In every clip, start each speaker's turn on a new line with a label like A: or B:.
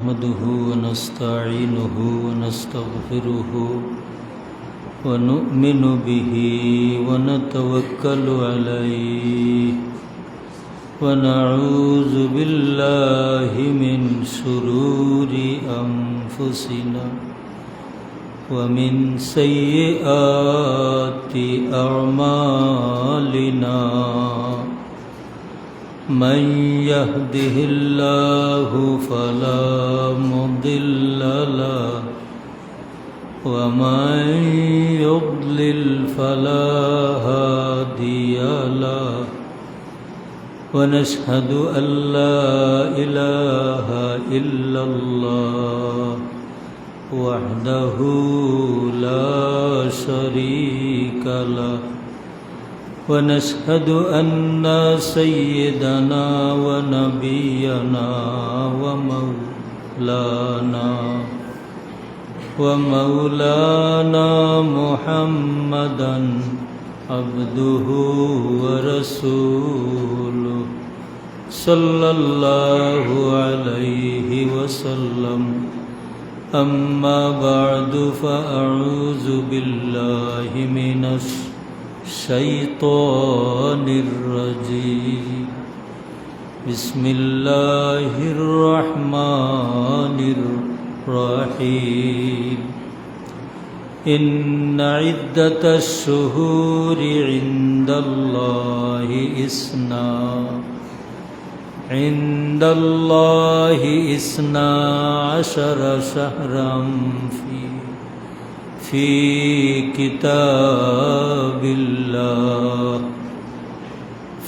A: نحمده ونستعينه ونستغفره ونؤمن به ونتوكل عليه ونعوذ بالله من شرور أنفسنا ومن سيئات أعمالنا من يهده الله فلا مضل له ومن يضلل فلا هادي له ونشهد أن لا إله إلا الله وحده لا شريك له ونشهد أن سيدنا ونبينا ومولانا محمدا عبده ورسوله صلى الله عليه وسلم أما بعد فأعوذ بالله من الشيطان الرجيم بسم الله الرحمن الرحيم إن عدة الشهور عند الله إثنا عشر شهرا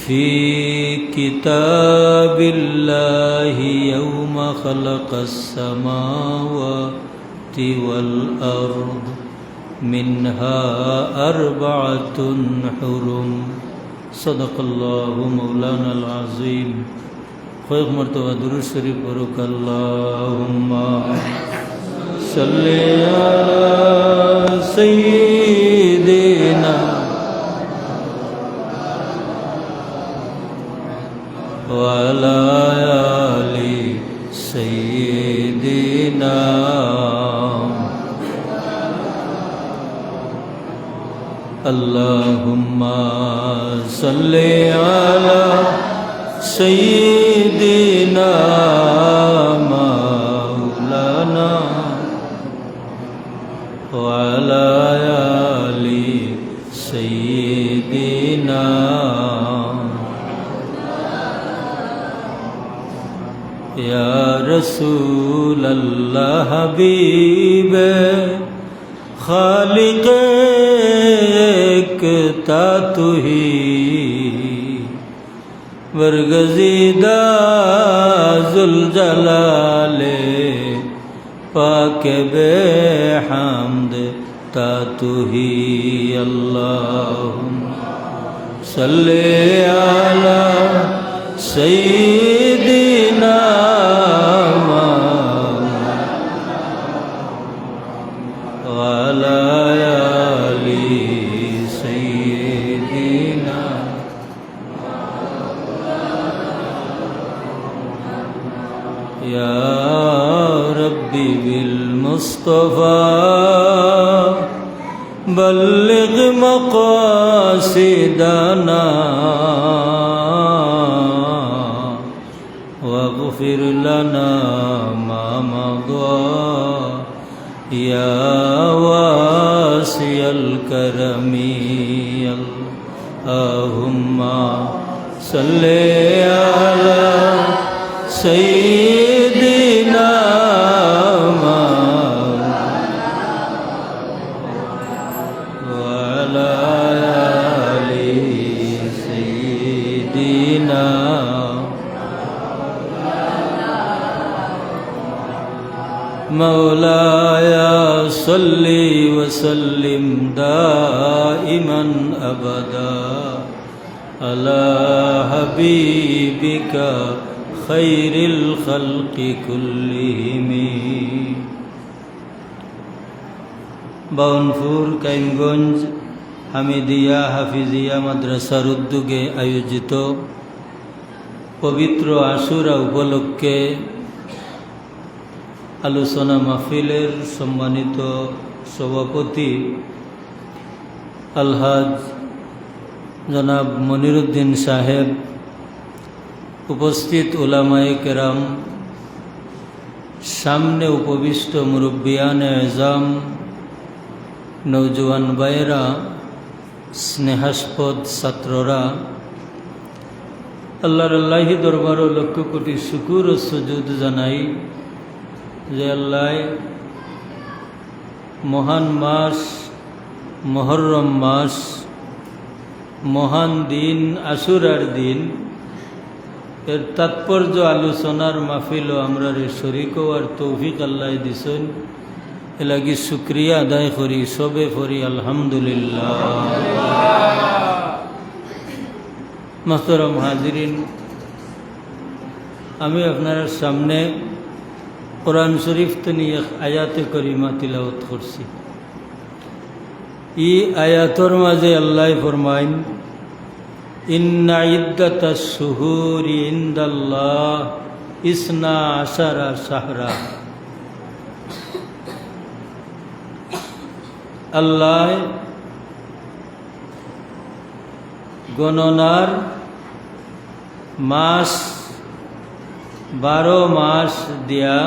A: في كتاب الله يوم خلق السماوات والأرض منها أربعة حرم صدق الله مولانا العظيم خير مرتبہ درود شریف پڑھو اللهم صل على سيدنا وعلى آل سيدنا اللهم صل على سيدنا مولانا وعلى آل سيدنا يا رسول الله حبيب خالق ایکتا تو ہی برگزیدہ ذوالجلال پاک بے حمد تا تو ہی اللہم صلی علی سیدنا وعلی آل سیدنا یا ربی بالمصطفى بلغ مقاصدنا واغفر لنا ما مضى يا واسع الكرم اللهم صل على سيدنا وعلى آل سيدنا مولاي صل وسلم دائما أبدا على حبيبك خير الخلق كلهم বাউনপুর কাইমগঞ্জ হামিদিয়া হাফিজিয়া মাদ্রাসার উদ্যোগে আয়োজিত পবিত্র আশুরা উপলক্ষে আলোচনা মাহফিলের সম্মানিত সভাপতি আলহাজ জনাব মনিরুদ্দিন সাহেব, উপস্থিত উলামায়ে কেরাম, সামনে উপবিষ্ট মুরব্বিয়ানে আজম, নৌজওয়ান ভাইয়েরা, স্নেহাস্পদ ছাত্ররা, আল্লাহর আল্লাহি দরবার ও লক্ষ কোটি শুকুর ও সুজুদ জানাই যে আল্লাহ মহান মাস মুহররম মাস, মহান দিন আশুরার দিন, এর তাৎপর্য আলোচনার মাহফিলও আমরা শরীক আর তৌফিক আল্লাহ দিছেন। এলাগি শুক্রিয়া আদায় করি, সবে করি আলহামদুলিল্লাহ। মোহতরম হাজিরিন, আমি আপনার সামনে কোরআন শরীফ থেকে এক আয়াতে করিমা তিলাওয়াত করছি। এই আয়াতর মাঝে আল্লাহ ফরমাইন, ইন্না ইদ্দাতাশ শুহুরি ইনদাল্লাহ ইসনা আশারা শাহরা। আল্লাহ গণনার মাস 12 মাস দিয়া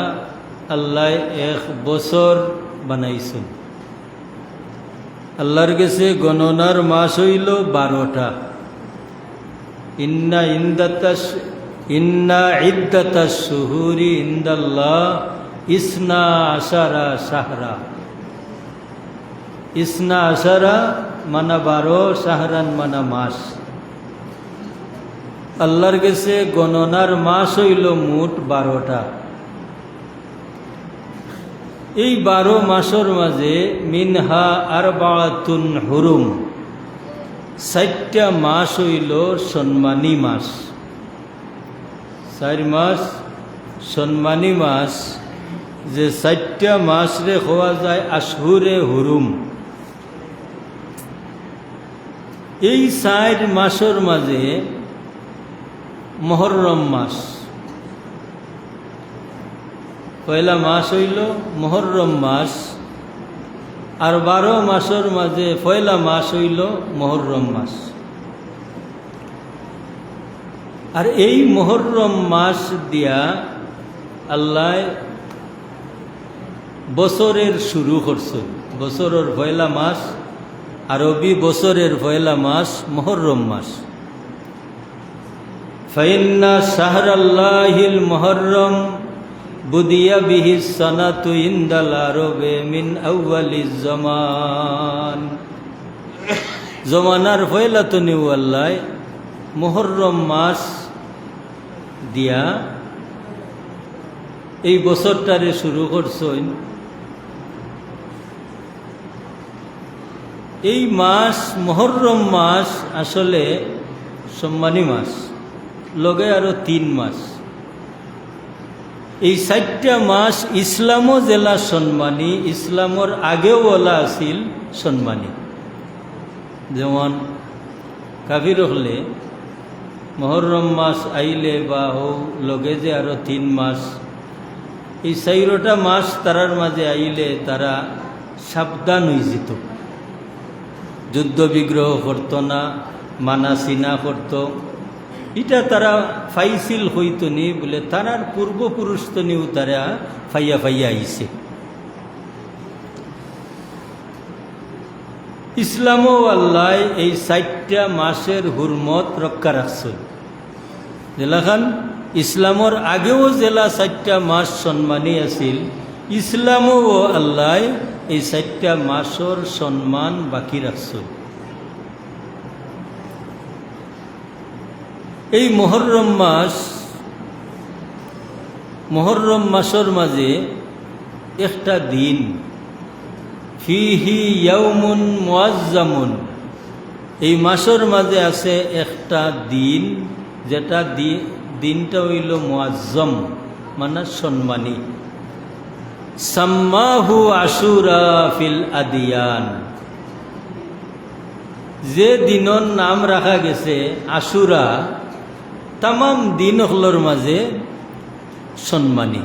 A: আল্লাহ এক বছর বানাইছেন। আল্লাহর কাছে গণনার মাস হইল 12টা। ইন্না ইদ্দাতাশ শুহুরি ইনদাল্লাহ ইসনা আশারা শাহরা। ইসনা আশারা মানা 12, শাহরান মানা মাস। আল্লাহর কাছে গণনার মাস হইল মোট 12টা। এই 12 মাসের মাঝে মিনহা আরবাআতুন হুরুম, 4টা মাস হইল সম্মানী মাস। 4 মাস সম্মানী মাস, যে 4টা মাস রে হওয়া যায় আশহুরে হুরুম। এই 4 মাসের মাঝে মুহররম মাস, পয়লা মাস হইল মুহররম মাস, আর 12 মাসের মাঝে পয়লা মাস হইল মুহররম মাস। আর এই মুহররম মাস দিয়া আল্লাহ বছরের শুরু করছে। বছরের পয়লা মাস, আরবি বছরের পয়লা মাস মুহররম মাস। ফাইন্না শাহরাল্লাহিল মুহররম বুদিয়া বিহিস সানাতু ইনদাল আরবে মিন আউয়ালিজ জামান। জমানার পয়লা তনি আল্লাহ মুহররম মাস দিয়া এই বছরটারে শুরু করছেন। এই মাস মুহররম মাস আসলে সম্মানী মাস, লগে আরো 3 মাস। এই 4টা মাস ইসলামও জেলা সম্মানী, ইসলামর আগেও ওলা আছিল সম্মানী। যেমন কাফির হলে মুহররম মাস আইলে বা হো লগে যে আরো 3 মাস, এই 4টা মাস তারার মাঝে আইলে তারা সাবধান হয়ে যেত, যুদ্ধ বিগ্রহ করত না, মানা সিনা করত। এটা তারা ফাইসিল হইতো নি বলে তারার পূর্বপুরুষ তো নিও তারা ফাইয়া ফাইয়া আইছে। ইসলামও আল্লাহ এই 4টা মাসের হুরমত রক্ষা রাখছে। জেলাখান ইসলামর আগেও জেলা 4টা মাস সম্মানী আছিল, ইসলামও আল্লাহ এই 4টা মাসের সম্মান বাকি রাখছে। এই মুহররম মাসের মাঝে একটা দিন, ফিহি ইয়াউমুন মুআজ্জামুন, এই মাসের মাঝে আছে একটা দিন, যেটা দিনটা হইল মুআজ্জম, মানে সম্মানী। সাম্মাহু আশুরা ফিল আদিয়ান, যে দিনের নাম রাখা গেছে আশুরা, তাম দিন হলোর মাঝে সম্মানী।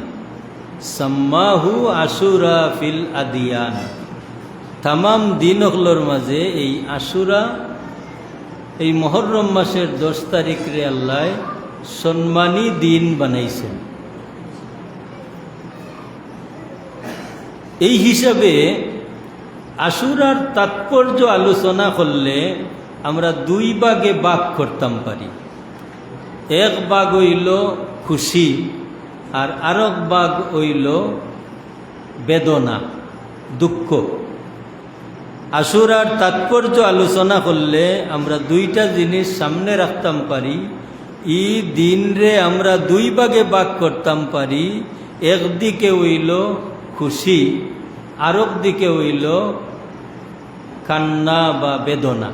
A: সাম্মাহু আশুরা ফিল আদিয়ান। তামাম দিন হলোর মাঝে এই আশুরা, এই মুহররম মাসের 10 তারিখে আল্লাহ সম্মানী দিন বানাইছেন। এই হিসাবে আশুরার তাৎপর্য আলোচনা করলে আমরা 2 ভাগে ভাগ করতাম পারি। এক ভাগ হইল খুশি, আর আরেক ভাগ হইল বেদনা, দুঃখ। আশুরার তাৎপর্য আলোচনা করলে আমরা 2টা জিনিস সামনে রাখতাম পারি। এই দিনরে আমরা 2 ভাগে ভাগ করতাম পারি। একদিকে হইল খুশি, আরেক দিকে হইল কান্না বা বেদনা।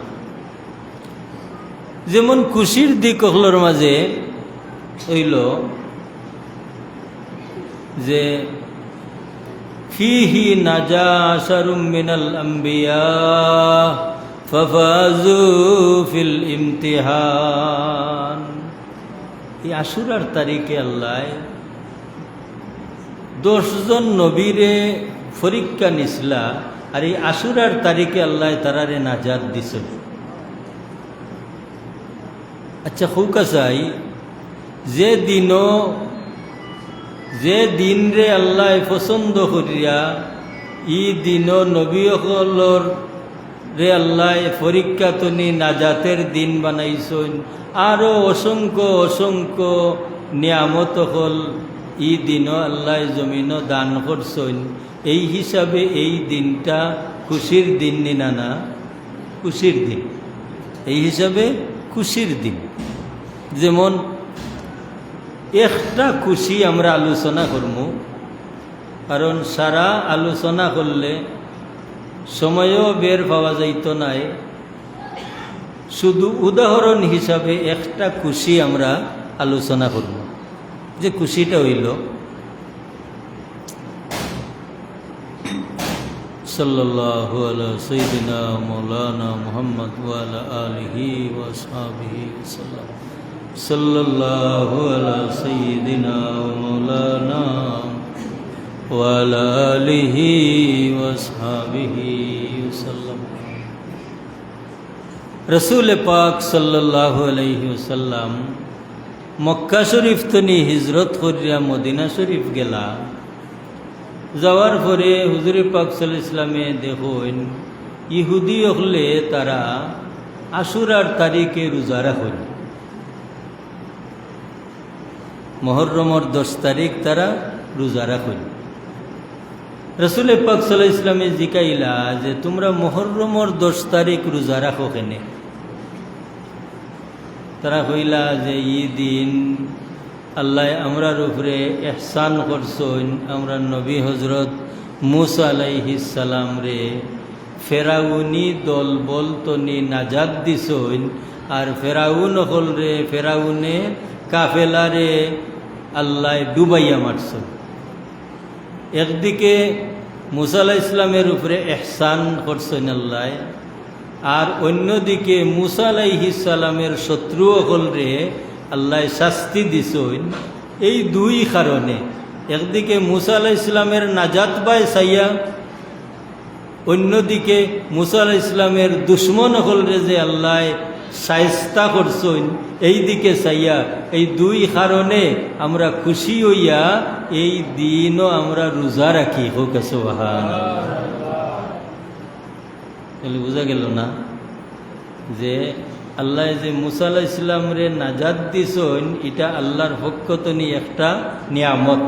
A: যেমন খুশির দিক হলোর মাঝে হইল যে ফিহি নাজা আশারুম মিনাল আম্বিয়া ফাফাজু ফিল ইমতিহান। এই আশুরার তারিখে আল্লাহ 10 জন নবীরে পরীক্ষা নিছিলা, আর এই আশুরার তারিখে আল্লাহ তারারে নাজাত দিছিল। আচ্ছা খুকা চাই, যে দিন রে আল্লাহ পছন্দ করিয়া ই দিন নবীসকলর রে আল্লাহ পরীক্ষা তনি নাজাতের দিন বানাইছেন, আরও অসংখ্য অসংখ্য নিয়ামত হল ই দিন আল্লাহ জমিন দান করছেন। এই হিসাবে এই দিনটা খুশির দিন না, খুশির দিন। এই হিসাবে খুশির দিন। যেমন একটা খুশি আমরা আলোচনা করব, কারণ সারা আলোচনা করলে সময়ও বের পাওয়া যাইত নাই। শুধু উদাহরণ হিসাবে একটা খুশি আমরা আলোচনা করব। যে খুশিটা হইল সাল্লাল্লাহু আলা সাইয়্যিদিনা মাওলানা মুহাম্মদ ওয়া আলা আলিহি ওয়া আসহাবিহি ওয়াসাল্লাম। সাল্লাল্লাহু আলা সাইয়্যিদিনা মাওলানা ওয়া আলা আলিহি ওয়া আসহাবিহি ওয়াসাল্লাম। রাসূল পাক সাল্লাল্লাহু আলাইহি ওয়াসাল্লাম মক্কা শরীফ তনি হিজরত করিয়া মদিনা শরীফ গেলা। যাওয়ার পরে হুজুর পাক সাল্লাল্লাহু আলাইহি ওয়াসাল্লামে দেখুন ইহুদি হলে তারা আশুরার তারিখে রোজা রাখেন। মুহররমের 10 তারিখ তারা রোজা রাখেন। রাসূল পাক সাল্লাল্লাহু আলাইহি ওয়াসাল্লামে জিকাইলা যে তোমরা মুহররমের 10 তারিখ রোজা রাখো কেনে? তারা কইলা যে এই দিন আল্লাহ আমরার উপরে ইহসান করছেন। আমরা নবী হজরত মুসা আলাইহিস সালাম রে ফেরাউনি দল বলতনি নাজাত দিছেন, আর ফেরাউন হল রে ফেরাউনে কাফেলারে আল্লাহ ডুবাইয়া মারছেন। একদিকে মুসা আলাইহিস সালামের উপরে ইহসান করছেন আল্লাহ, আর অন্যদিকে মুসা আলাইহিস সালামের শত্রু হল রে আল্লাহ শাস্তি দিছেন। এই 2 কারণে একদিকে মুসা আলাইহিস সালামের নাজাত পায় চাইয়া, অন্যদিকে মুসা আলাইহিস সালামের দুশ্মন হল রে যে আল্লাহ শায়েস্তা করছেন এই দিকে চাইয়া। এই 2 কারণে আমরা খুশি হইয়া এই দিনও আমরা রোজা রাখি। হোক সুবহানাল্লাহ। তাহলে বোঝা গেল না যে আল্লাহ যে মুসা আলাইহিস সালাম রে নাজাত দিছেন, এটা আল্লাহর পক্ষ থেকে একটা নিয়ামত,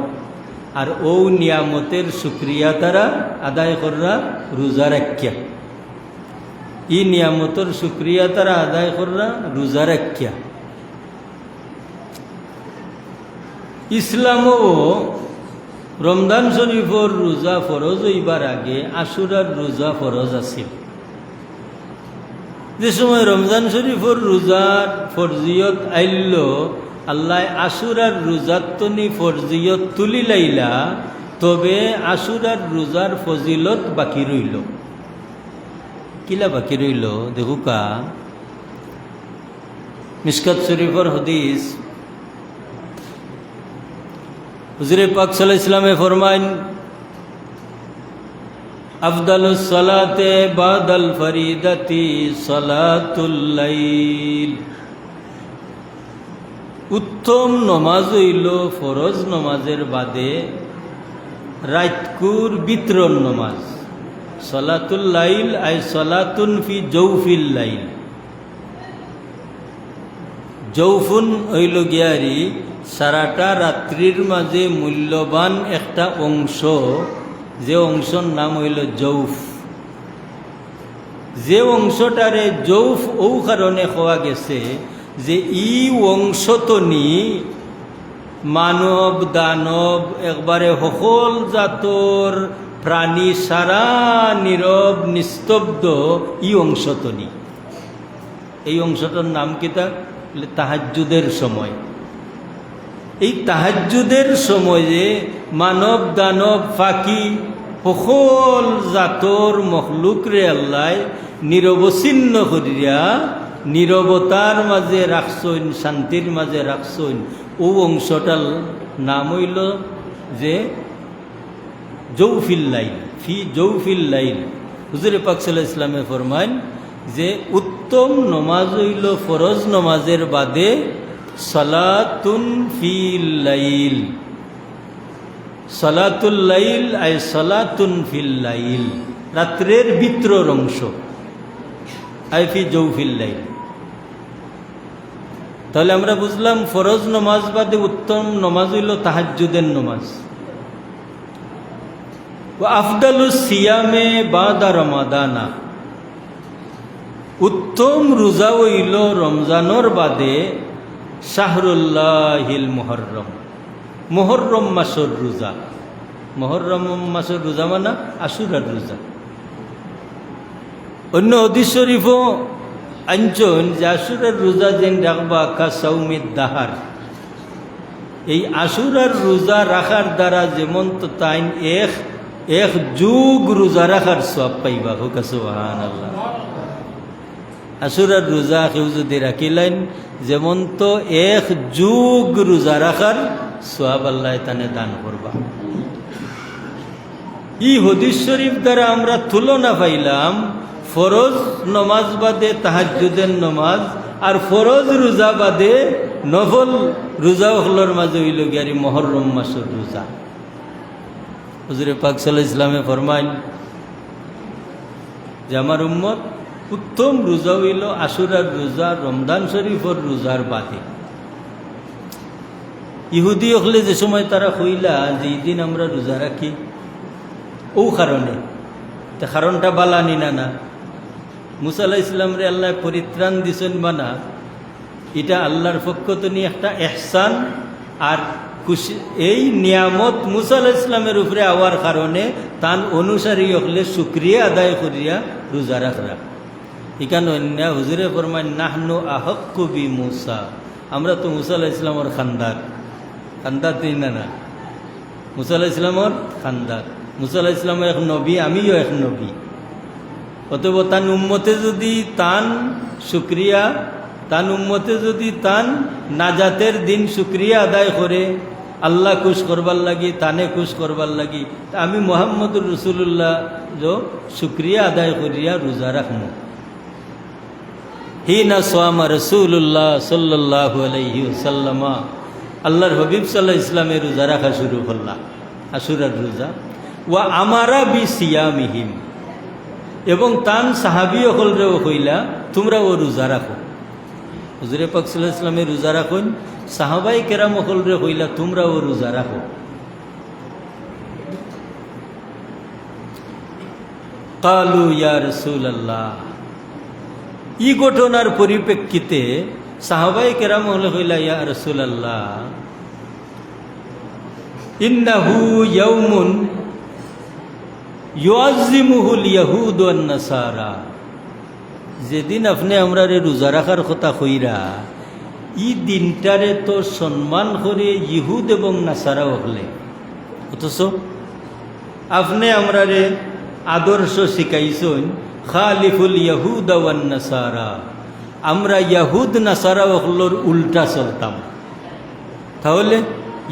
A: আর ও নিয়ামতের শুকরিয়া তারা আদায় করা রোজা রাখিয়া। এই নিয়ামতের শুকরিয়া তারা আদায় করা রোজা রাখিয়া। ইসলামও রমজান শরীফর রোজা ফরজ হইবার আগে আশুরার রোজা ফরজ আছিল। যে সময় রমজান শরীফর রোজার ফরজিয়ত আইল, আল্লাহ আশুরার রোজার তনি ফরজিয়ত তুলি লাইলা, তবে আশুরার রোজার ফজিলত বাকি রইল। কিলা বাকি রইল দেখুকা, মিশকাত শরীফর হদিস হুজুরে পাক সাল্লাল্লাহু আলাইহি ওয়াসাল্লামে ফরমাইন, আফদালুস সালাতে বাদাল ফরিদাতি সালাতুল লাইল। উত্তম নমাজ হইল ফরজ নমাজের বাদে রাতকুর বিতরণ নমাজ। সালাতুল লাইল আই সালাতুন ফি জৌফিল লাইল। জৌফুন হইল গিয়ারি সারাটা রাত্রির মাঝে মূল্যবান একটা অংশ, যে অংশর নাম হইল জৌফ। যে অংশটারে জৌফ ও কারণে হওয়া গেছে যে ই অংশ তো নি মানব দানব একবারে সকল জাতর প্রাণী সারা নীরব নিস্তব্ধ ই অংশ তো নি। এই অংশটার নাম কিতা? তাহাজ্জুদের সময়। এই তাহাজ্জুদের সময়ে মানব দানব ফাঁকি সকল জাতর মখলুকরে আল্লাহ নিরবচ্ছিন্ন করিয়া নীরবতার মাঝে রাখছইন, শান্তির মাঝে রাখছইন। ও অংশটার নাম হইল যে জৌফিল লাইল, ফি জৌফিল লাইল। হুজুরে পাক সাল্লাল্লাহু আলাইহি ওয়াসাল্লামে ফরমাইন যে উত্তম নমাজ হইল ফরজ নমাজের বাদে সালাতুন ফিল লাইল। সালাতুল লাইল আই সালাতুন ফিল লাইল, রাত্রের বিতরণ অংশ, আই ফি জৌফিল লাইল। তাহলে আমরা বুঝলাম ফরজ নমাজ বাদে উত্তম নমাজ হইল তাহাজ্জুদের নমাজ। আফদালুস সিয়ামে বাদা রমাদানা, উত্তম রোজা হইল রমজানোর বাদে শাহরুল্লাহিল মুহররম, মুহররম মাসের রোজা। মুহররম মাসের রোজা মানে আশুরার রোজা। অন্য হাদিস শরীফও আনছেন যে আশুরার রোজা যেন রাখবা কা সাউমিদ দাহার। এই আশুরার রোজা রাখার দ্বারা যেমন তো তাই এক যুগ রোজা রাখার সওয়াব পাইবা। হোক সুবহানাল্লাহ। আশুরার রোজা কেউ যদি রাখিলেন যেমন তো এক যুগ রোজা রাখার সওয়াব আল্লাহ তানে দান করবা। ই হাদিস শরীফ দ্বারা আমরা তুলনা পাইলাম ফরজ নমাজ বাদে তাহাজ্জুদের নমাজ আর ফরজ রোজা বাদে নফল রোজা হলর মাঝে হইল গিয়ারি মুহররম মাসের রোজা। হুজুরে পাক সাল্লাল্লাহু আলাইহি ওয়াসাল্লামে ফরমাইন যে আমার উম্মত উত্তম রোজা হইল আশুরার রোজা, রমজান শরীফর রোজার বাদে। ইহুদি হলে যে সময় তারা কইলা যে এই দিন আমরা রোজা রাখি ও কারণে, তা কারণটা বালানি না মুসা আলাইহিস সালামরে আল্লাহ পরিত্রাণ দিছেন বানা, এটা আল্লাহর পক্ষ তো নিয়ে একটা এহসান আর খুশি। এই নিয়ামত মুসা আলাইহিস সালামের উপরে আওয়ার কারণে তান অনুসারী হলে শুকরিয়া আদায় করিয়া রোজা রাখরা। এখানে অন্য হুজুরে ফরমায় নাহনু আহক্কু বি মুসা, আমরা তো মুসা আলাইহিস সালামের খানদার। খানদার দিন না মুসা আলাইহিস সালামের খানদার। মুসা আলাইহিস সালাম এক নবী, আমিও এক নবী। অতএব তান উম্মতে যদি তান শুকরিয়া, তান উম্মতে যদি তান নাজাতের দিন শুকরিয়া আদায় করে আল্লাহ খুশ করবার লাগি, তানে খুশ করবার লাগি, তা আমি মুহাম্মদুর রাসূলুল্লাহ जो শুকরিয়া আদায় করিয়া রোজা রাখমু। হিনা সাওমা রাসূলুল্লাহ সাল্লাল্লাহু আলাইহি ওয়াসাল্লাম, আল্লাহর হাবিব সাল্লাল্লাহু আলাইহি ওয়াসাল্লামের রোজা রাখা শুরু করলাম আশুরার রোজা। ওয়া আমারা বি সিয়ামিহিম, এবং তান সাহাবী হলরেও কইলা তোমরা ও রোজা রাখো। হুজুরে পাক সাল্লাল্লাহু আলাইহি ওয়াসাল্লামের রোজা রাখুন, সাহাবাই কেরাম হলরে কইলা তোমরা ও রোজা রাখো। কালু ইয়া রাসূলুল্লাহ, ই ঘটনার পরিপ্রেক্ষিতে সাহাবাই কেরাম হলে কইলা ইয়া রাসূলুল্লাহ ইন্নাহু ইয়াউমুন ইউআযিমুহুল ইয়াহুদ ওয়ান নাসারা, যেদিন আপনি আমরা রোজা রাখার কথা কইরা ই দিনটারে তো সম্মান করে ইহুদ এবং নাসারা হলে, অথচ আপনি আমরা আদর্শ শিখাইছেন খালিফুল ইয়াহুদ ওয়ান নাসারা, আমরা ইয়াহুদ নাসারা হলোর উল্টা চলতাম। তাহলে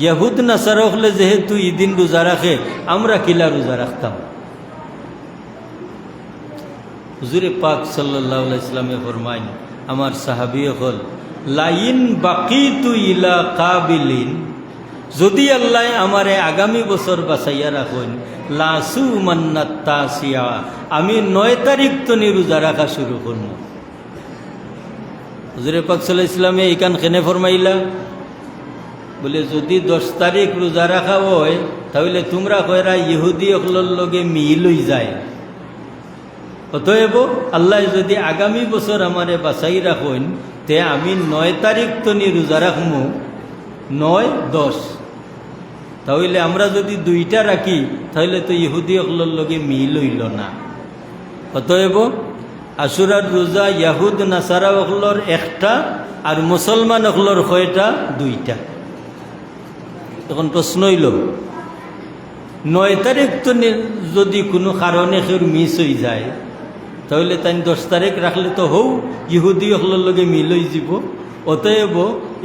A: ইয়াহুদ নাসারা হলে যেহেতু ঈদিন রোজা রাখে, আমরা কিলা রোজা রাখতাম? হুজুরে পাক সাল্লাল্লাহু আলাইহি ওয়াসাল্লামে ফরমাইন, আমার সাহাবী হল লাইন বাকিতু ইলা কাবিলিন, যদি আল্লাহ আমারে আগামী বছর বাঁচাইয়া রাখেন, লাসু মান্নাত তাসিয়া, আমি 9 তারিখ তনি রোজা রাখা শুরু করব। হুজুরে পাক সাল্লাল্লাহু আলাইহি ওয়াসাল্লামে এইখান খেনে ফরমাইলা বলে, যদি 10 তারিখ রোজা রাখা হয় তাহলে তোমরা কয়রা ইহুদি অকলর লগে মিল হই যায়। অতএব আল্লাহ যদি আগামী বছর আমারে বাঁচাই রাখেন, তে আমি 9 তারিখ তনি রোজা রাখবো, 9, 10। তাহলে আমরা যদি 2টা রাখি তাহলে তো ইহুদি অকলর লগে মিল হইল না। অতএব আশুরার রোজা ইয়াহুদ নাসারা অকলর একটা, আর মুসলমান অকলর কয়টা? 2টা। তখন প্রশ্ন হইল, 9 তারিখ তো যদি কোনো কারণে কেউ মিস হয়ে যায়, তাহলে তাই 10 তারিখ রাখলে তো হও ইহুদি অকলর লগে মিল হয়ে যাব। অতএব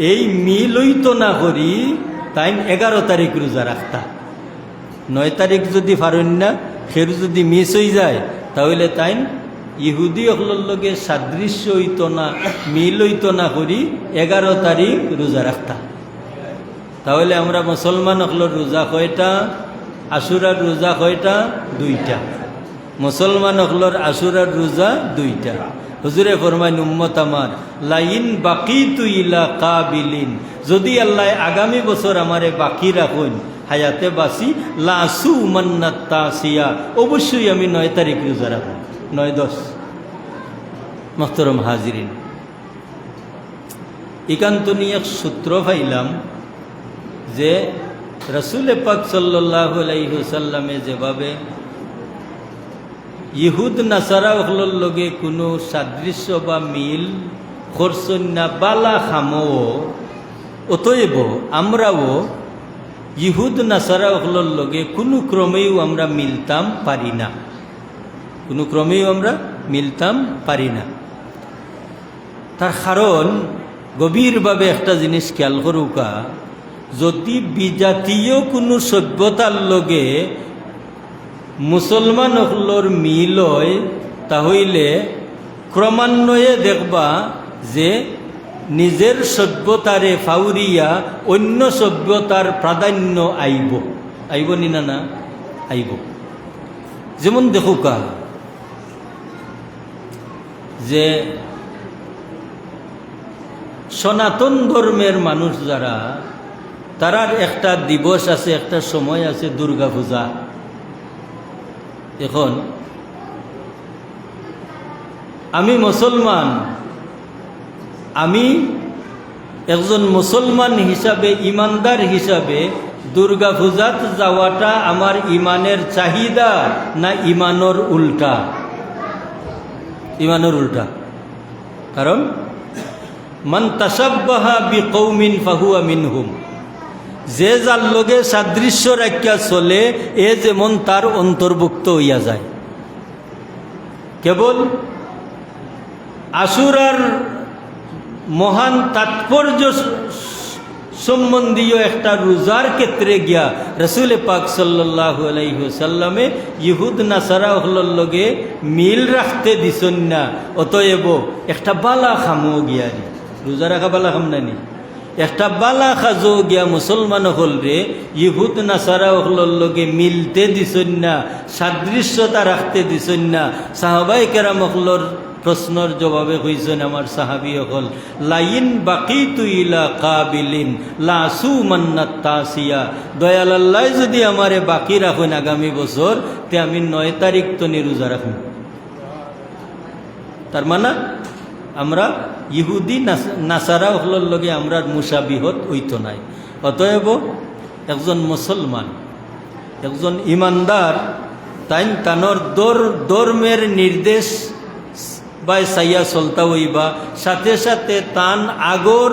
A: এই মিল হইতো না করি তাই 11 তারিখ রোজা রাখতা। 9 তারিখ যদি পারেন না, সের যদি মিস হয়ে যায়, তাহলে তাই ইহুদি অকলর লগে সাদৃশ্য হইতো না, মিল হইতো না করি 11 তারিখ রোজা রাখতা। তাহলে আমরা মুসলমান অকলর রোজা কয়টা? আশুরার রোজা কয়টা? 2টা। মুসলমান অকলর আশুরার রোজা 2টা। হুজুরে ফরমাইন, উম্মত আমার, লাইন বাকিতু ইলা কাবিলিন, যদি আল্লাহ আগামী বছর আমারে বাকি রাখুন, হায়াতে বাসি, লাসু মান্নাত তাসিয়া, অবশ্যই আমি 9 তারিখ রোজা রাখব, 9, 10। মুহতারাম হাজিরিন, একান্ত নিয়ে এক সূত্র পাইলাম যে রাসূল পাক সাল্লাল্লাহু আলাইহি ওয়াসাল্লামে যেভাবে ইহুদ নাসারা অকলর লগে কোনো সাদৃশ্য বা মিল করছেন না, বালা খামো, অতএব আমরাও ইহুদ নাসারা অকলর লগে কোনো ক্রমেও আমরা মিলতাম পারি না, কোনো ক্রমেও আমরা মিলতাম পারি না। তার কারণ গভীরভাবে একটা জিনিস খেয়াল করুকা, যদি বিজাতীয় কোনো সভ্যতার লগে মুসলমান অকলর মিল হয়, তাহলে ক্রমান্বয়ে দেখবা যে নিজের সভ্যতারে ফাউরিয়া অন্য সভ্যতার প্রাধান্য আইব, আইব নি না? আইব। যেমন দেখুকা যে সনাতন ধর্মের মানুষ যারা, তারার একটা দিবস আছে, একটা সময় আছে, দুর্গা পূজা। এখন আমি মুসলমান, আমি একজন মুসলমান হিসাবে, ইমানদার হিসাবে দুর্গা পূজাত যাওয়াটা আমার ইমানের চাহিদা না ইমানের উল্টা? ইমানের উল্টা। কারণ মান তাসাব্বাহা বিকৌমিন ফাহুয়া মিনহুম, যে যার লগে সাদৃশ্য রাখিয়া চলে, এ যেমন তার অন্তর্ভুক্ত হইয়া যায়। কেবল আশুরার মহান তাৎপর্য সম্বন্ধীয় একটা রোজার ক্ষেত্রে গিয়া রাসূল পাক সাল্লাল্লাহু আলাইহি ওয়াসাল্লামে ইহুদ নাসারা হলর লগে মিল রাখতে দিছেন না। অতএব একটা বালা খামো গিয়ারি, রোজা রাখা বালা খাম নানি, একটা বালা খাজো গিয়া মুসলমান হল রে ইহুদ নাসারা হলর লগে মিলতে দিছেন না, সাদৃশ্যতা রাখতে দিছেন না। সাহাবায়ে কেরাম হলর প্রশ্নর জবাবে কইছেন আমার সাহাবী হল, লাইন বাকিতু ইলা কাবিলিন লাসু মান্নাত তাসিয়া, দয়াল আল্লাহ যদি আমারে বাকি রাখেন আগামী বছর, তে আমি 9 তারিখ তো রোজা রাখব। তার মানে আমরা ইহুদি নাসারা হলর লগে আমরা মুসাবিহত হইতো নাই। অতএব একজন মুসলমান, একজন ইমানদার, তাই তানোর ধর্মের নির্দেশ বাই সাইয়া চলতা হইবা, সাথে সাথে তান আগর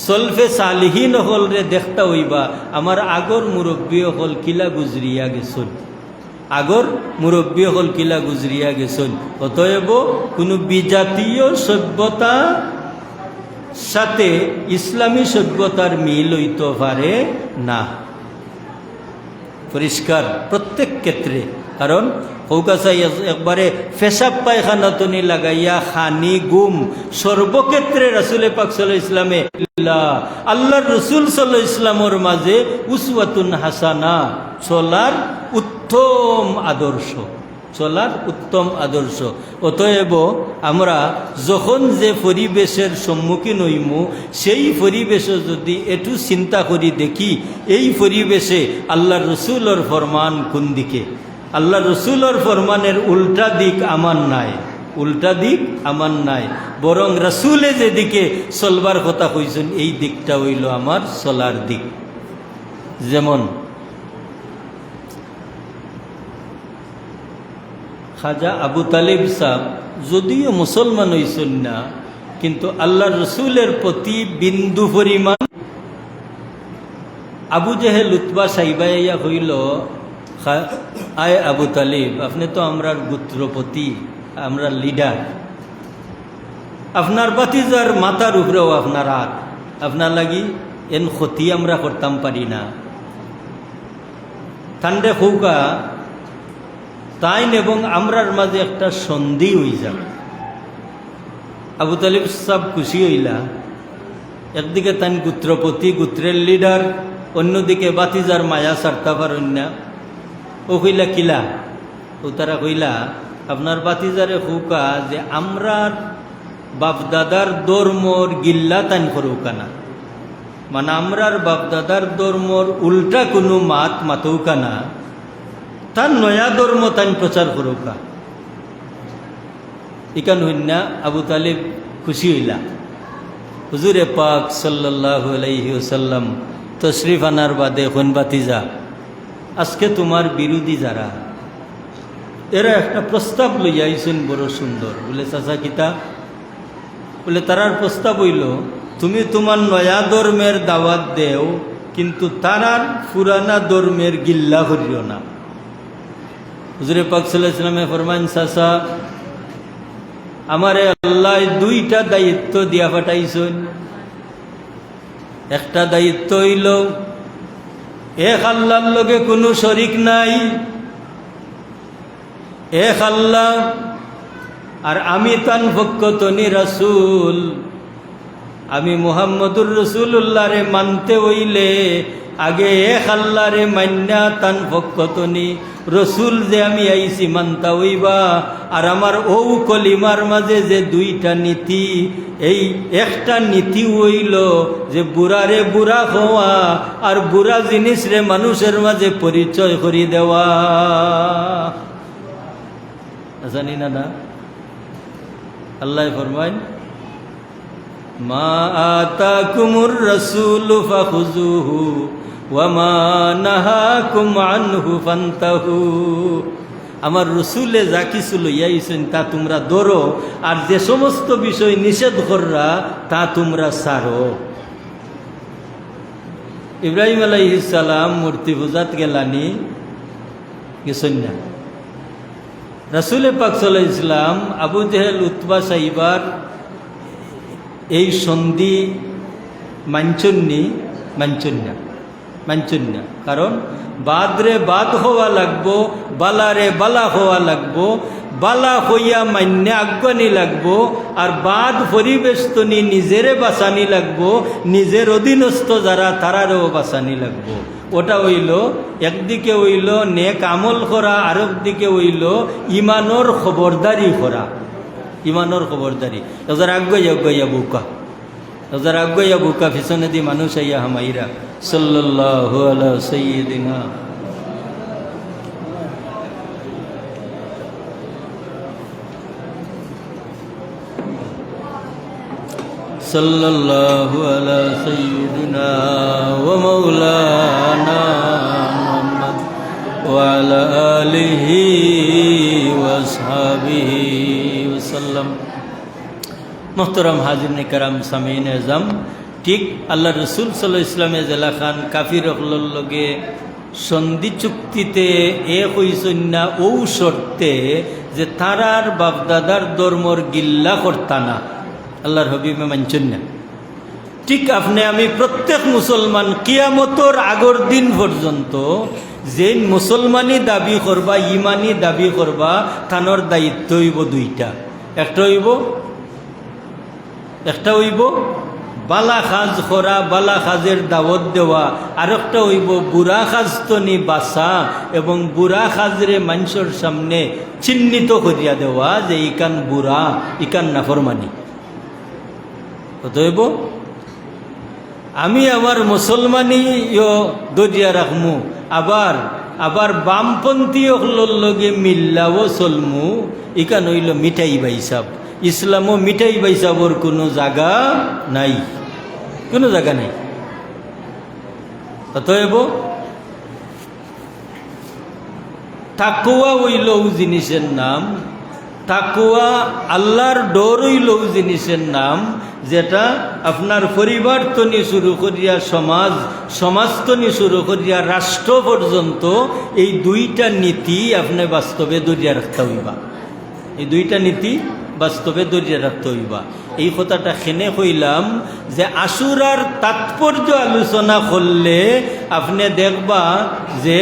A: সলফে সালিহীন হল রে দেখতা হইবা, আমার আগর মুরব্বী হল কিলা গুজরিয়া গেছন, আগর মুরব্বী হল কিলা গুজরিয়া গেছন। অতএব কোনো বিজাতীয় সভ্যতা সাথে ইসলামী সভ্যতার মিল হইতে পারে না। পরিষ্কার প্রত্যেক ক্ষেত্রে। কারণ কৌকাশাই একবারে পেশাব পায়খানাতনি লাগাইয়া খানি গুম সর্বক্ষেত্রে রাসূল পাক সাল্লাল্লাহু আলাইহি ইসলামে আল্লাহর রসুল সাল্লাল্লাহু আলাইহি ইসলামের মাঝে উসওয়াতুন হাসানা, চলার উত্তম আদর্শ, চলার উত্তম আদর্শ। অতএব আমরা যখন যে পরিবেশের সম্মুখীন হইমু সেই পরিবেশে যদি একটু চিন্তা করি দেখি এই পরিবেশে আল্লাহ রসুলের ফরমান কোন দিকে, আল্লাহ রসুলের ফরমানের উল্টা দিক আমার নাই, উল্টা দিক আমার নাই, বরং রসুলে যেদিকে চলবার কথা কইছেন এই দিকটা হইল আমার চলার দিক। যেমন খাজা আবু তালিব সাহেব যদিও মুসলমান হইছেন না, কিন্তু আল্লাহ রসুলের প্রতি বিন্দু পরিমাণ আবু জেহেল উতবা সাইবাইয়া হইল, আয় আবু তালিব, আপনি তো আমরার গোত্রপতি, আমরা লিডার, আপনার বাতিজার মাথার উপরেও আপনার হাত, আপনার লাগি এন ক্ষতি আমরা করতাম পারি না। ঠান্ডে হৌকা তাইন এবং আমরার মাঝে একটা সন্ধি হয়ে যাবে। আবু তালিব সাহেব খুশি হইলা, একদিকে তাইন গোত্রপতি, গোত্রের লিডার, অন্যদিকে বাতিজার মায়া সারতা পারেন না। ও কইলা কিলা, ও তারা কইলা আপনার বাতিজারে হৌকা যে আমরার বাপদাদার ধর্মর গিল্লা তাইন করৌকা না, মানে আমরার বাপদাদার ধর্মর উল্টা কোনো মাত মাতৌকা না, তার নয়া ধর্ম তাইন প্রচার করৌকা। ইকান হইনা আবু তালিব খুশি হইলা। হুজুরে পাক সাল্লাল্লাহু আলাইহি ওয়াসাল্লাম তশরিফ আনার বাদে কোন বাতিজা, আজকে তোমার বিরোধী যারা এরা একটা প্রস্তাব লইয়া আইছেন বড় সুন্দর। বলে চাচা কিতা? বলে তারার প্রস্তাব হইল তুমি তোমার নয়া ধর্মের দাওয়াত দেও, কিন্তু তারার পুরানা ধর্মের গিল্লা করিও না। হুজুরে পাক সাল্লাল্লাহু আলাইহি ওয়াসাল্লামে ফরমান, চাচা আমারে আল্লাহ দুইটা দায়িত্ব দিয়া পাঠাইছেন। একটা দায়িত্ব হইল এক আল্লাহর লগে কোনো শরিক নাই, এক আল্লাহ, আর আমি তান ভক্তনি রাসূল, আমি মুহাম্মদুর রাসূলুল্লাহ রে মানতে হইলে আগে এক আল্লাহ রে মান্না তান ভক্তনি রসুল যে আমি আইছি মানতা হইবা। আর আমার ও কলিমার মাঝে যে দুইটা নীতি, এই একটা নীতি হইল যে বুড়ারে বুড়া হওয়া আর বুড়া জিনিস রে মানুষের মাঝে পরিচয় করি দেওয়া। জানি না না আল্লাহ ফরমায়, মা আতাকুমুর রাসূলু ফাখুযুহু ওয়া মা নাহাকুম আনহু ফান্তাহু। আমার রসুলে যা কিছু লইয়াইছেন তা তোমরা ধরো, আর যে সমস্ত বিষয় নিষেধ কররা তা তোমরা ছাড়ো। ইব্রাহিম আলাইহিস সালাম মূর্তি পূজাত গেলানি, গেছেন না। রাসূলে পাক সাল্লাল্লাহু আলাইহি ওয়াসাল্লাম আবু জেহেল উতবা সাইবার এই সন্ধি মানছেন না। কারণ বাদরে বাদ হওয়া লাগবো, বালারে বালা হওয়া লাগবো, বালা হইয়া মান্যে আজ্ঞানি লাগবো, আর বাদ পরিবেশ তো নিজেরে বাঁচানি লাগবো, নিজের অধীনস্থ যারা তারারও বাঁচানি লাগবো। ওটা হইল একদিকে হইল নেক আমল করা, আর একদিকে হইল ইমানোর খবরদারি করা, ইমানোর খবরদারি। এবার আজ্ঞাইয়া বুকা, এবার আজ্ঞাইয়া বুকা, পিছনে দি মানুষ আইয়া হামাইরা। সাল্লাল্লাহু আলা সাইয়্যিদিনা সাল্লাল্লাহু আলা সাইয়্যিদিনা ওয়া মাওলানা মুহাম্মদ ওয়া আলা আলিহি ওয়া আসহাবিহি ওয়া সাল্লাম। মোহতরম হাজিরিন কেরাম, সামিঈন এজাম, ঠিক আল্লাহ রসুল সাল্লাল্লাহু আলাইহি ওয়াসাল্লামে জেলা খান কাফির হকলর লগে সন্ধি চুক্তিতে এক হইছেন না ও শর্তে যে তারার বাপদাদার ধর্মর গিল্লা করতা না, আল্লাহর হবিবে মানছেন না। ঠিক আপনি আমি প্রত্যেক মুসলমান কিয়ামতর আগর দিন পর্যন্ত যে মুসলমানি দাবি করবা, ইমানি দাবি করবা, থানোর দায়িত্ব হইব দুইটা। একটা হইব বালা খাজ করা, বালা খাজের দাওয়াত দেওয়া, আর একটা হইব বুড়া খাজ তনি বাসা এবং বুড়া খাজরে মানুষের সামনে চিহ্নিত করিয়া দেওয়া যে ইকান বুড়া, ইকান নাফরমানি। অতএব আমি আমার মুসলমানি দরিয়া রাখমু, আবার বামপন্থী হলোর লগে মিল্লাও চলমু, ইকান হইল মিঠাই বাইসাব। ইসলামও মিঠাই বাইসাবর কোনো জায়গা নাই, কোনো জায়গা নাই। অতএব তাকওয়া হইল জিনিসের নাম, তাকওয়া আল্লাহর ডর হইল জিনিসের নাম, যেটা আপনার পরিবার তনি শুরু করিয়া সমাজ তনি শুরু করিয়া রাষ্ট্র পর্যন্ত এই দুইটা নীতি আপনি বাস্তবে দরিয়া রাখতে হইবা। এই দুইটা নীতি বাস্তবে দরিয়া রাখতে হইবা। এই কথাটা খেনে কইলাম যে আশুরার তাৎপর্য আলোচনা করলে আপনি দেখবা যে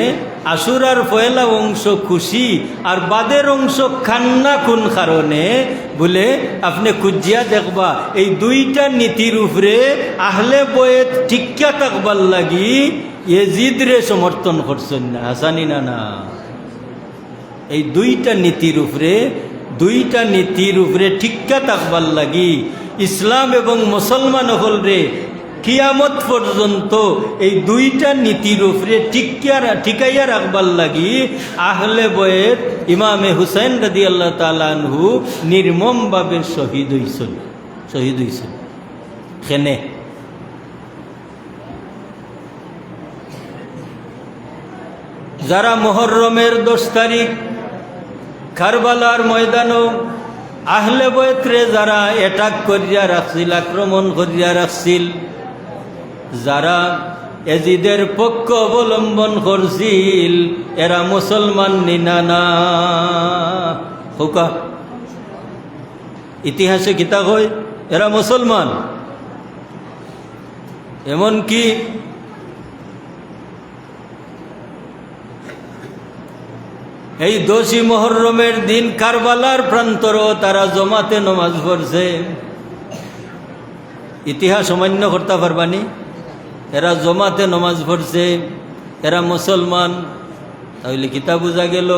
A: আশুরার পয়লা অংশ খুশি আর বাদের অংশ খান্না কোন কারণে বলে আপনি খুঁজিয়া দেখবা এই দুইটা নীতির উপরে আহলে বয়েত ঠিকা থাকবার লাগি ইয়েজিদরে সমর্থন করছেন না, হাসানি না। এই দুইটা নীতির উপরে ঠিকা থাকবার লাগি ইসলাম এবং মুসলমান হলরে কিয়ামত পর্যন্ত এই দুইটা নীতির উপরে ঠিকাইয়া রাখবার লাগি আহলে বয়েত ইমামে হুসাইন রাদিয়াল্লাহু তাআলা আনহু নির্মমভাবে শহীদ হইছেন। খেনে যারা মুহররমের 10 তারিখ কারবালার ময়দানও আহলে বয়তরে যারা অ্যাটাক করিয়া রাখছিল, আক্রমণ করিয়া রাখছিল, যারা এজিদের পক্ষ অবলম্বন করছিল, এরা মুসলমান নিনানা হোকা। ইতিহাসে কিতা কয় এরা মুসলমান। এমনকি এই 10ই মুহররমের দিন কারবালার প্রান্তরও তারা জমাতে নমাজ পড়ছে। ইতিহাস অমান্য করতে পারবানি? এরা জমাতে নমাজ পড়ছে, এরা মুসলমান। তাহলে কিতা বোঝা গেল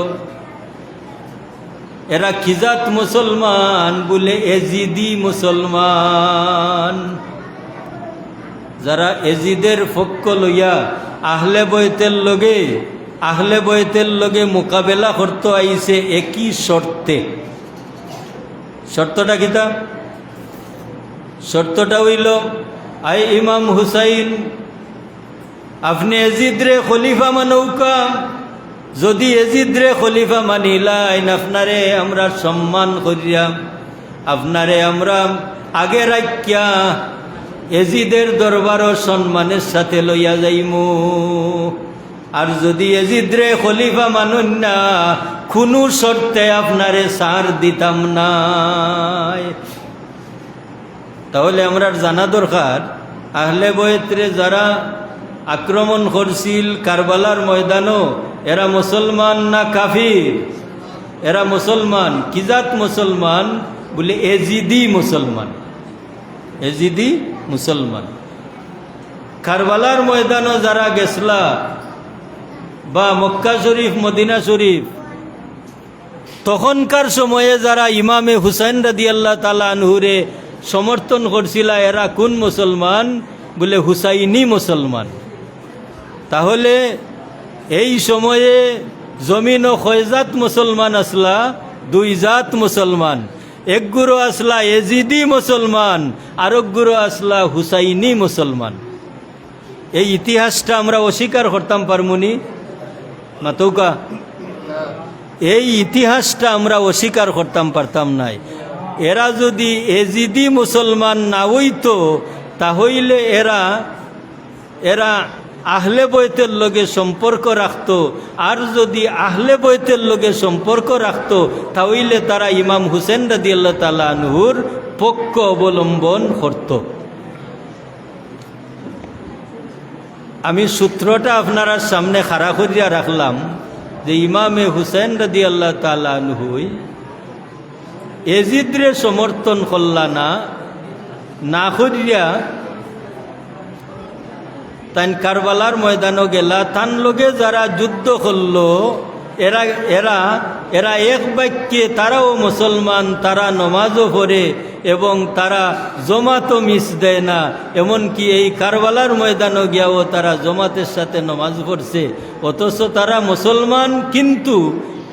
A: এরা খিজাত মুসলমান বলে এজিদি মুসলমান। যারা এজিদের পক্ষ লইয়া আহলে বয়তের লগে মোকাবেলা করতে আইছে একই শর্তে। শর্তটা কিতা? শর্তটা হইল আই ইমাম হুসাইন আপনি এজিদরে খলিফা মানৌকা, যদি এজিদরে খলিফা মানিলাইন আপনারে আমরা সম্মান করিয়া আপনারে আমরা আগে রাখিয়া এজিদের দরবারও সম্মানের সাথে লইয়া যাইমু। আর যদি এজিদরে খলিফা মানুন না, কোনো শর্তে আপনারে ছাড় দিতাম না। তাহলে আমরা জানা দরকার আহলে বয়তরে যারা আক্রমণ করছিল কারবালার ময়দানও, এরা মুসলমান না কাফির? এরা মুসলমান। কিজাত মুসলমান বলে এজিদি মুসলমান, এজিদি মুসলমান। কারবালার ময়দানও যারা গেছলা বা মক্কা শরীফ মদিনা শরীফ, তখনকার সময়ে যারা ইমামে হুসাইন রাদিয়াল্লাহু তাআলা আনহুরে সমর্থন করছিল, এরা কোন মুসলমান? বলে হুসাইনি মুসলমান। তাহলে এই সময়ে জমিন ও খয়জাত মুসলমান আসলা, 2 জাত মুসলমান। এক গুরু আসলা এজিদি মুসলমান, আর এক গুরু আসলা হুসাইনি মুসলমান। এই ইতিহাসটা আমরা অস্বীকার করতাম পারমুনি মাতৌকা? এই ইতিহাসটা আমরা অস্বীকার করতাম পারতাম নাই। এরা যদি এজিদি মুসলমান না হইতো, তাহলে এরা আহলে বয়তের লগে সম্পর্ক রাখতো। আর যদি আহলে বয়তের লগে সম্পর্ক রাখতো, তাহলে তারা ইমাম হুসেন রাদিয়াল্লাহু তাআলা আনহুর পক্ষ অবলম্বন করত। আমি সূত্রটা আপনারা সামনে খাড়া করিয়া রাখলাম যে ইমামে হুসেন রাদিয়াল্লাহু তাআলা আনহুই এজিদরে সমর্থন করলা না করিয়া তান কারবালার ময়দানও গেলা, তান লগে যারা যুদ্ধ করল এরা এরা এরা এক বাক্যে তারাও মুসলমান, তারা নমাজও পড়ে এবং তারা জমাতও মিস দেয় না। এমনকি এই কারবালার ময়দানও গিয়াও তারা জমাতের সাথে নমাজ পড়ছে, অথচ তারা মুসলমান, কিন্তু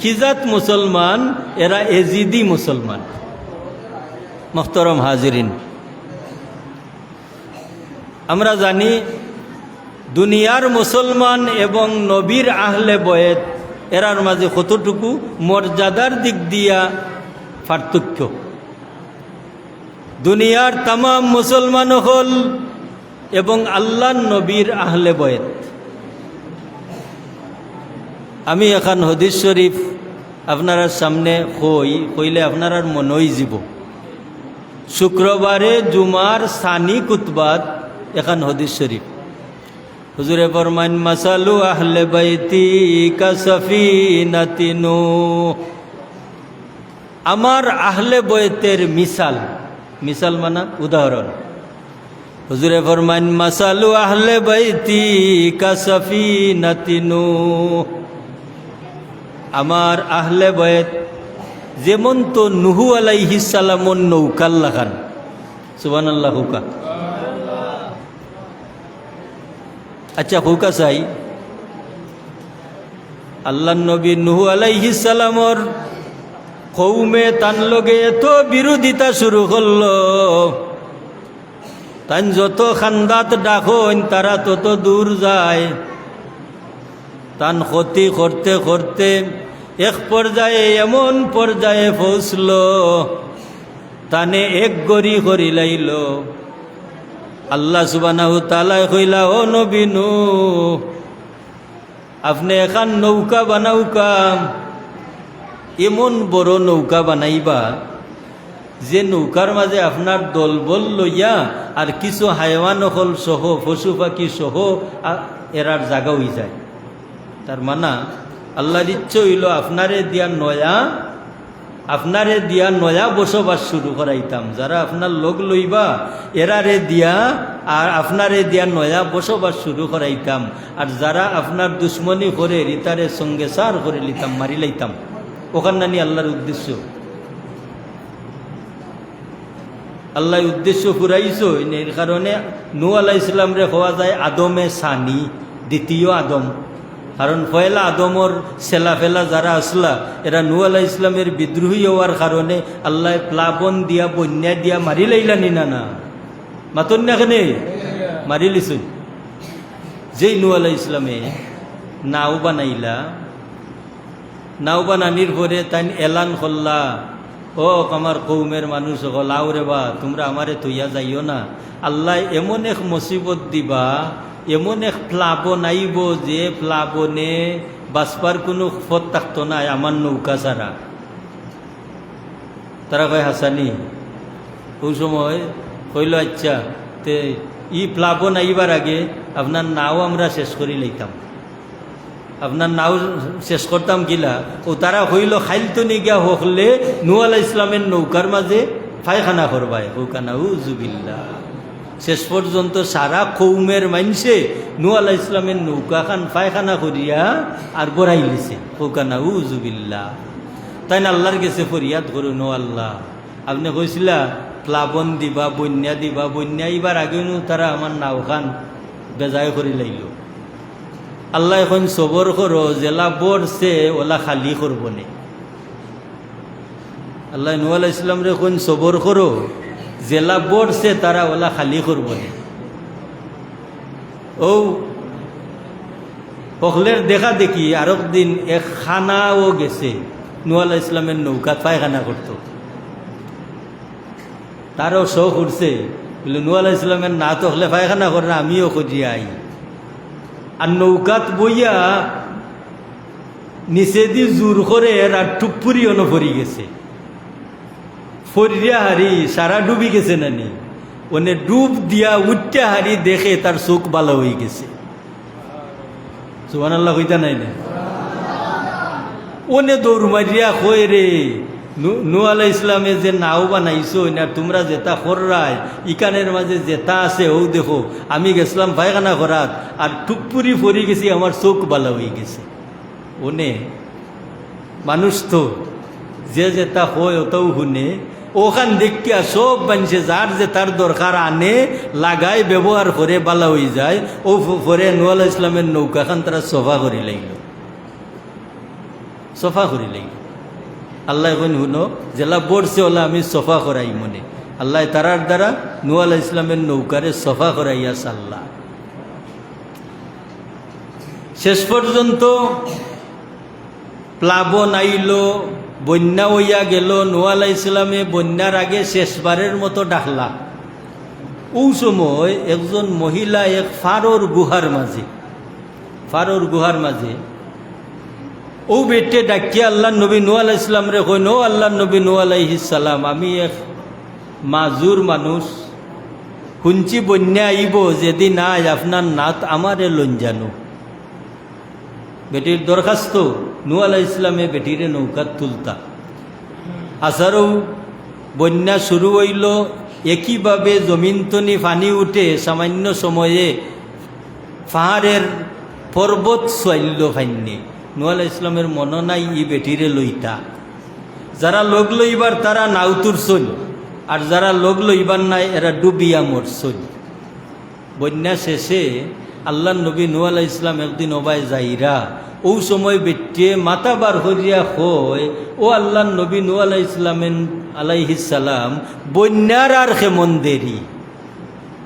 A: খিজাত মুসলমান, এরা এজিদি মুসলমান। মুহতারাম হাজিরিন, আমরা জানি দুনিয়ার মুসলমান এবং নবীর আহলে বয়েত এরার মাঝে কতটুকু মর্যাদার দিক দিয়া পার্থক্য। দুনিয়ার তাম মুসলমান হল এবং আল্লাহর নবীর আহলে বয়েত। আমি এখন হাদিস শরীফ আপনার সামনে কইলে আপনার মনই যাব। শুক্রবারে জুমার সানি কুতবাত এখন হাদিস শরীফ হুজুরে ফরমান মাসালু আহলে বাইতি কাসাফিনাতি নূহ, আমার আহলে বয়তের মিসাল, মিসাল মানা উদাহরণ। হুজুরে ফরমান মাসালু আহলে বাইতি কাসাফিনাতি নূহ, আমার আহলে বয়ত যেমন তো নুহু আলাইহিস সালামর নৌকার লাগান। সুবহানাল্লাহ। হুকা আচ্ছা হুকা চাই আল্লাহ নবী নুহু আলাইহিস সালামর কৌমে তান লগে এত বিরোধিতা শুরু করল, তান যত খান্দাত ডাকন তারা তত দূর যায়। তান ক্ষতি করতে করতে এক পর্যায়ে এমন পর্যায়ে পৌঁছল, তানে এক গড়ি করি লাইল। আল্লাহ সুবহানাহু তাআলা কইলা, ও নবী নূহ, আপনি এখন নৌকা বানাউকা, এমন বড় নৌকা বানাইবা যে নৌকার মাঝে আপনার দলবল লইয়া আর কিছু হাইওয়ান হল সহ পশু পাখি সহ এরার জায়গা হয়ে যায়। তার মানা আল্লাহর ইচ্ছে হইল আপনারে দিয়া নয়া বসবাস শুরু করাইতাম। যারা আপনার লোক লইবা এরারে দিয়া আর আপনারে দিয়া নয়া বসবাস শুরু করাইতাম, আর যারা আপনার দুশ্মনী করে রিতারে সঙ্গে সার করে লিতাম, মারি লাইতাম। ওখান নানি আল্লাহর উদ্দেশ্য। আল্লাহ উদ্দেশ্য ফুরাইছো, এর কারণে নূহ আলাইহিস সালাম রে হওয়া যায় আদমে সানি, দ্বিতীয় আদম। কারণ পয়লা আদমর সেলাফেলা যারা আসলা এরা নূহ আলাইহিস সালামের বিদ্রোহী হওয়ার কারণে আল্লাহ প্লাবন দিয়া বন্যা দিয়া মারি লাইলানি না মাতন না কেনে মারি লিছুন। যেই নূহ আলাইহিস সালামে নাও বানাইলা, নাও বানানির পরে তাই এলান করলা, ও আমার কৌমের মানুষ হল আও রে বা তোমরা আমারে তৈয়া যাইও না, আল্লাহ এমন এক মুসিবত দিবা, এমন এক প্লাবন আইব যে প্লাবনে বাঁচবার কোনো পথ থাকতো না আমার নৌকা ছাড়া। তারা কয় হাসানি, ওই সময় কইল আচ্ছা তে ই প্লাবন আইবার আগে আপনার নাও আমরা শেষ করি লইতাম, আপনার নাও শেষ করতাম কিলা। ও তারা হইল খাইলতো নিগিয়া হকলে নূহ আলাইহিস সালামের নৌকার মাঝে পায়খানা করবায়। হুকানা উজুবিল্লাহ। শেষ পর্যন্ত সারা কৌমের মানছে নূহ আলাইহিস সালামের নৌকা খান পায়খানা করিয়া আর গড়াই লিছে। হুকানা উজুবিল্লাহ। তাই না আল্লাহর কাছে ফরিয়াদ করুন, ও আল্লাহ আপনি কইছিলা প্লাবন দিবা, বন্যা দিবা, বন্যা এইবার আগেও তারা আমার নাও খান বেজায় করে লাইল। আল্লাহ এখন সবর করো, জেলা বড়ছে ওলা খালি করব নে। আল্লাহ নূহ আলাইহিস সালাম রে এখন সবর করো, জেলা বড়ছে তারা ওলা খালি করব নে। ও হকলের দেখা দেখি আর একদিন এক খানাও গেছে, নূহ আলাইহিস সালামের নৌকা পায়খানা করতো। তারও শখ উঠছে, বলে নূহ আলাইহিস সালামের না তো হলে পায়খানা করে না, আমিও খুঁজিয়া আই। আর নৌকাত বইয়া নিচে দি জোর করে আর টুপুরি অনুভরি গেছে, ফরিয়া হারি সারা ডুবি গেছে নানি। ওনে ডুব দিয়া উঠতে হারি দেখে তার চোখ ভালো হয়ে গেছে। সুবহানাল্লাহ কইতা নাই না ওনে দৌড় মারিয়া কই রে নূহ আলাইহিস সালামে যে নাও বানাইছো না তোমরা যেটা কররাই ইকানের মাঝে যেটা আছে ও দেখো আমি গেছিলাম পায়খানা করাত আর টুকপুরি পরি গেছি আমার চোখ বালা হয়ে গেছে ওনে মানুষ তো যে যেটা হয় ওটাও শুনে ওখান দেখিয়া সব মানুষে যার যে তার দরকার আনে লাগাই ব্যবহার করে বালা হয়ে যায় ও পরে নূহ আলাইহিস সালামের নৌকাখান তারা সফা করে লাগল সফা করে লাগল আল্লাহ এখন শুনো জেলা বড়ছে ওলা আমি সফা করাই মনে আল্লাহ তারার দ্বারা নূহ আলাইহিস সালামের নৌকারে সফা করাইয়া সাল্লাহ শেষ পর্যন্ত প্লাবন আইল বন্যা হইয়া গেল নূহ আলাইহিস সালামে বন্যার আগে শেষবারের মতো ডাকলা ও সময় একজন মহিলা এক ফারোর গুহার মাঝে ও বেটে ডাকিয়া আল্লাহ নবী নূহ আলাইহিস সালাম রে কইন ও আল্লাহ নবী নূহ আলাইহিস সালাম আমি এক মাজুর মানুষ শুনছি বন্যা আইব যেদিন আজ আপনার নাত আমারে লঞ্জানো বেটির দরখাস্ত নূহ আলাইহিস সালামে বেটিরে নৌকাত তুলতা আসারও বন্যা শুরু হইল একইভাবে জমিন তনি পানি উঠে সামান্য সময়ে পাহাড়ের পর্বত চইল ফাইনে নূহ আলাইহিস সালামের মন নাই ই বেটিরে লইতা যারা লোক লইবার তারা নাও তুরছন আর যারা লোক লইবার নাই এরা ডুবিয়া মরছন বন্যা শেষে আল্লাহ নবী নূহ আলাইহিস সালাম একদিন ওবায় যাইরা ও সময় বেটিয়ে মাথা বার করিয়া হয় ও আল্লাহ নবী নূহ আলাইহিস সালাম বন্যার আর কেমন দেরি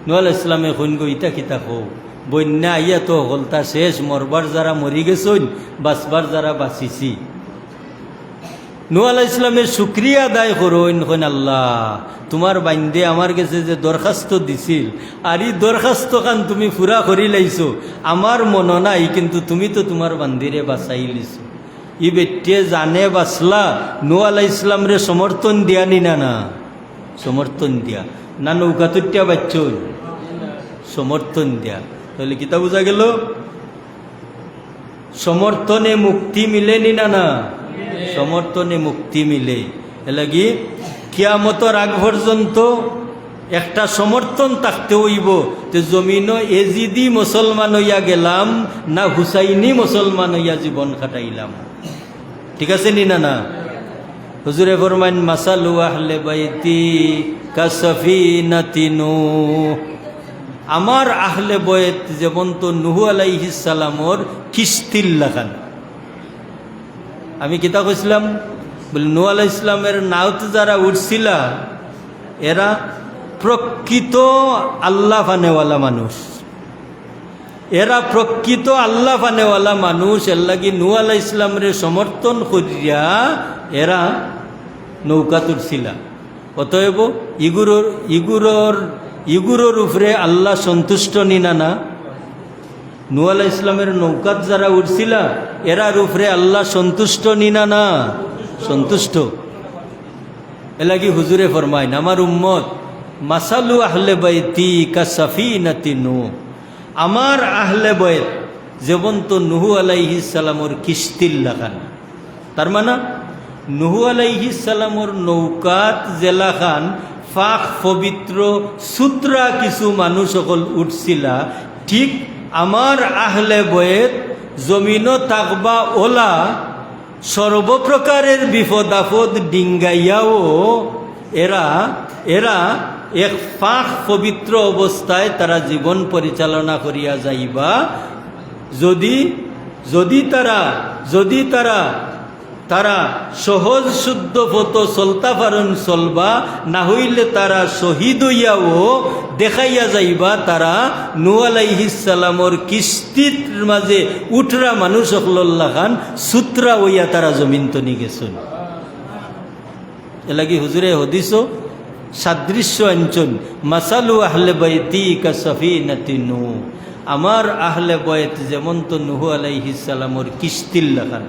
A: নূহ আলাইহিস সালামে কইন গো ইতা কিতা কও বন্যা আইয়া তো হলতা শেষ মরবার যারা মরি গেছন বাঁচবার যারা বাঁচিছি নূহ আলাইহিস সালামের শুকরিয়া আদায় করুন কইন আল্লাহ তোমার বান্দে আমার কাছে যে দরখাস্ত দিছিল আর এই দরখাস্ত খান তুমি পুরা করি লাইছো আমার মন নাই কিন্তু তুমি তো তোমার বান্দিরে বাঁচাই লিছো ই বেটে জানে বাঁচলা নূহ আলাইহিস সালাম রে সমর্থন দিয়া নি না সমর্থন দিয়া না নৌকা তুটিয়া বাচ্চ সমর্থন দিয়া তাহলে কিতা বোঝা গেল সমর্থনে মুক্তি মিলে নি না সমর্থনে মুক্তি মিলে এলাগি কিয়ামতের আগ পর্যন্ত একটা সমর্থন থাকতে হইব যে জমিনও এজিদি মুসলমান হইয়া গেলাম না হুসাইনি মুসলমান হইয়া জীবন কাটাইলাম ঠিক আছে নি না হুজুরে ফরমাইন মাসালু আহলে বাইতি কাসাফিনাতি নূহ আমার আহলে বয়ত যেমন তো নূহ আলাইহিস সালামর কিস্তির লাগান আমি কিতা কইছিলাম বলে নূহ আলাইহিস সালামের নাওতে যারা উঠছিলা এরা প্রকৃত আল্লাহ ফানেওয়ালা মানুষ এরা প্রকৃত আল্লাহ ফানেওয়ালা মানুষ এর লাগি নূহ আলাইহিস সালামের সমর্থন করিয়া এরা নৌকা তুলছিলা অতএব ইগুরোর উপরে আল্লাহ সন্তুষ্ট নিনা না নূহ আলাইহিস সালামের নৌকাত যারা উঠছিলা এরার উপরে আল্লাহ সন্তুষ্ট নিনা না সন্তুষ্ট এলাকি হুজুরে ফরমাইন আমার উম্মত মাসালু আহলে বাইতি কাসাফিনাতি নূহ আমার আহলে বাইত যেমন তো নূহ আলাইহিস সালামর কিস্তির লাগান তার মানে নূহ আলাইহিস সালামর নৌকাত জেলাখান ফাঁক পবিত্র সূত্রা কিছু মানুষ সকল উঠছিলা ঠিক আমার আহলে বয়েত জমিনও থাকবা ওলা সর্বপ্রকারের বিপদ আপদ ডিঙ্গাইয়াও এরা এক ফাঁক পবিত্র অবস্থায় তারা জীবন পরিচালনা করিয়া যাইবা যদি তারা সহজ শুদ্ধ পথ চলতা পারেন চলবা না হইলে তারা শহীদ হইয়াও দেখাইয়া যাইবা তারা নূহ আলাইহিস সালামর কিস্তির মাঝে উঠরা মানুষ সকল্লা খান সূত্রা হইয়া তারা জমিন তনি গেছেন এলাকি হুজুরে হদিস সাদৃশ্য আঞ্চল মাসালু আহলে বাইতি কাসাফিনাতি নূহ আমার আহলে বয়ত যেমন তো নূহ আলাইহিস সালামর কিস্তির লাগান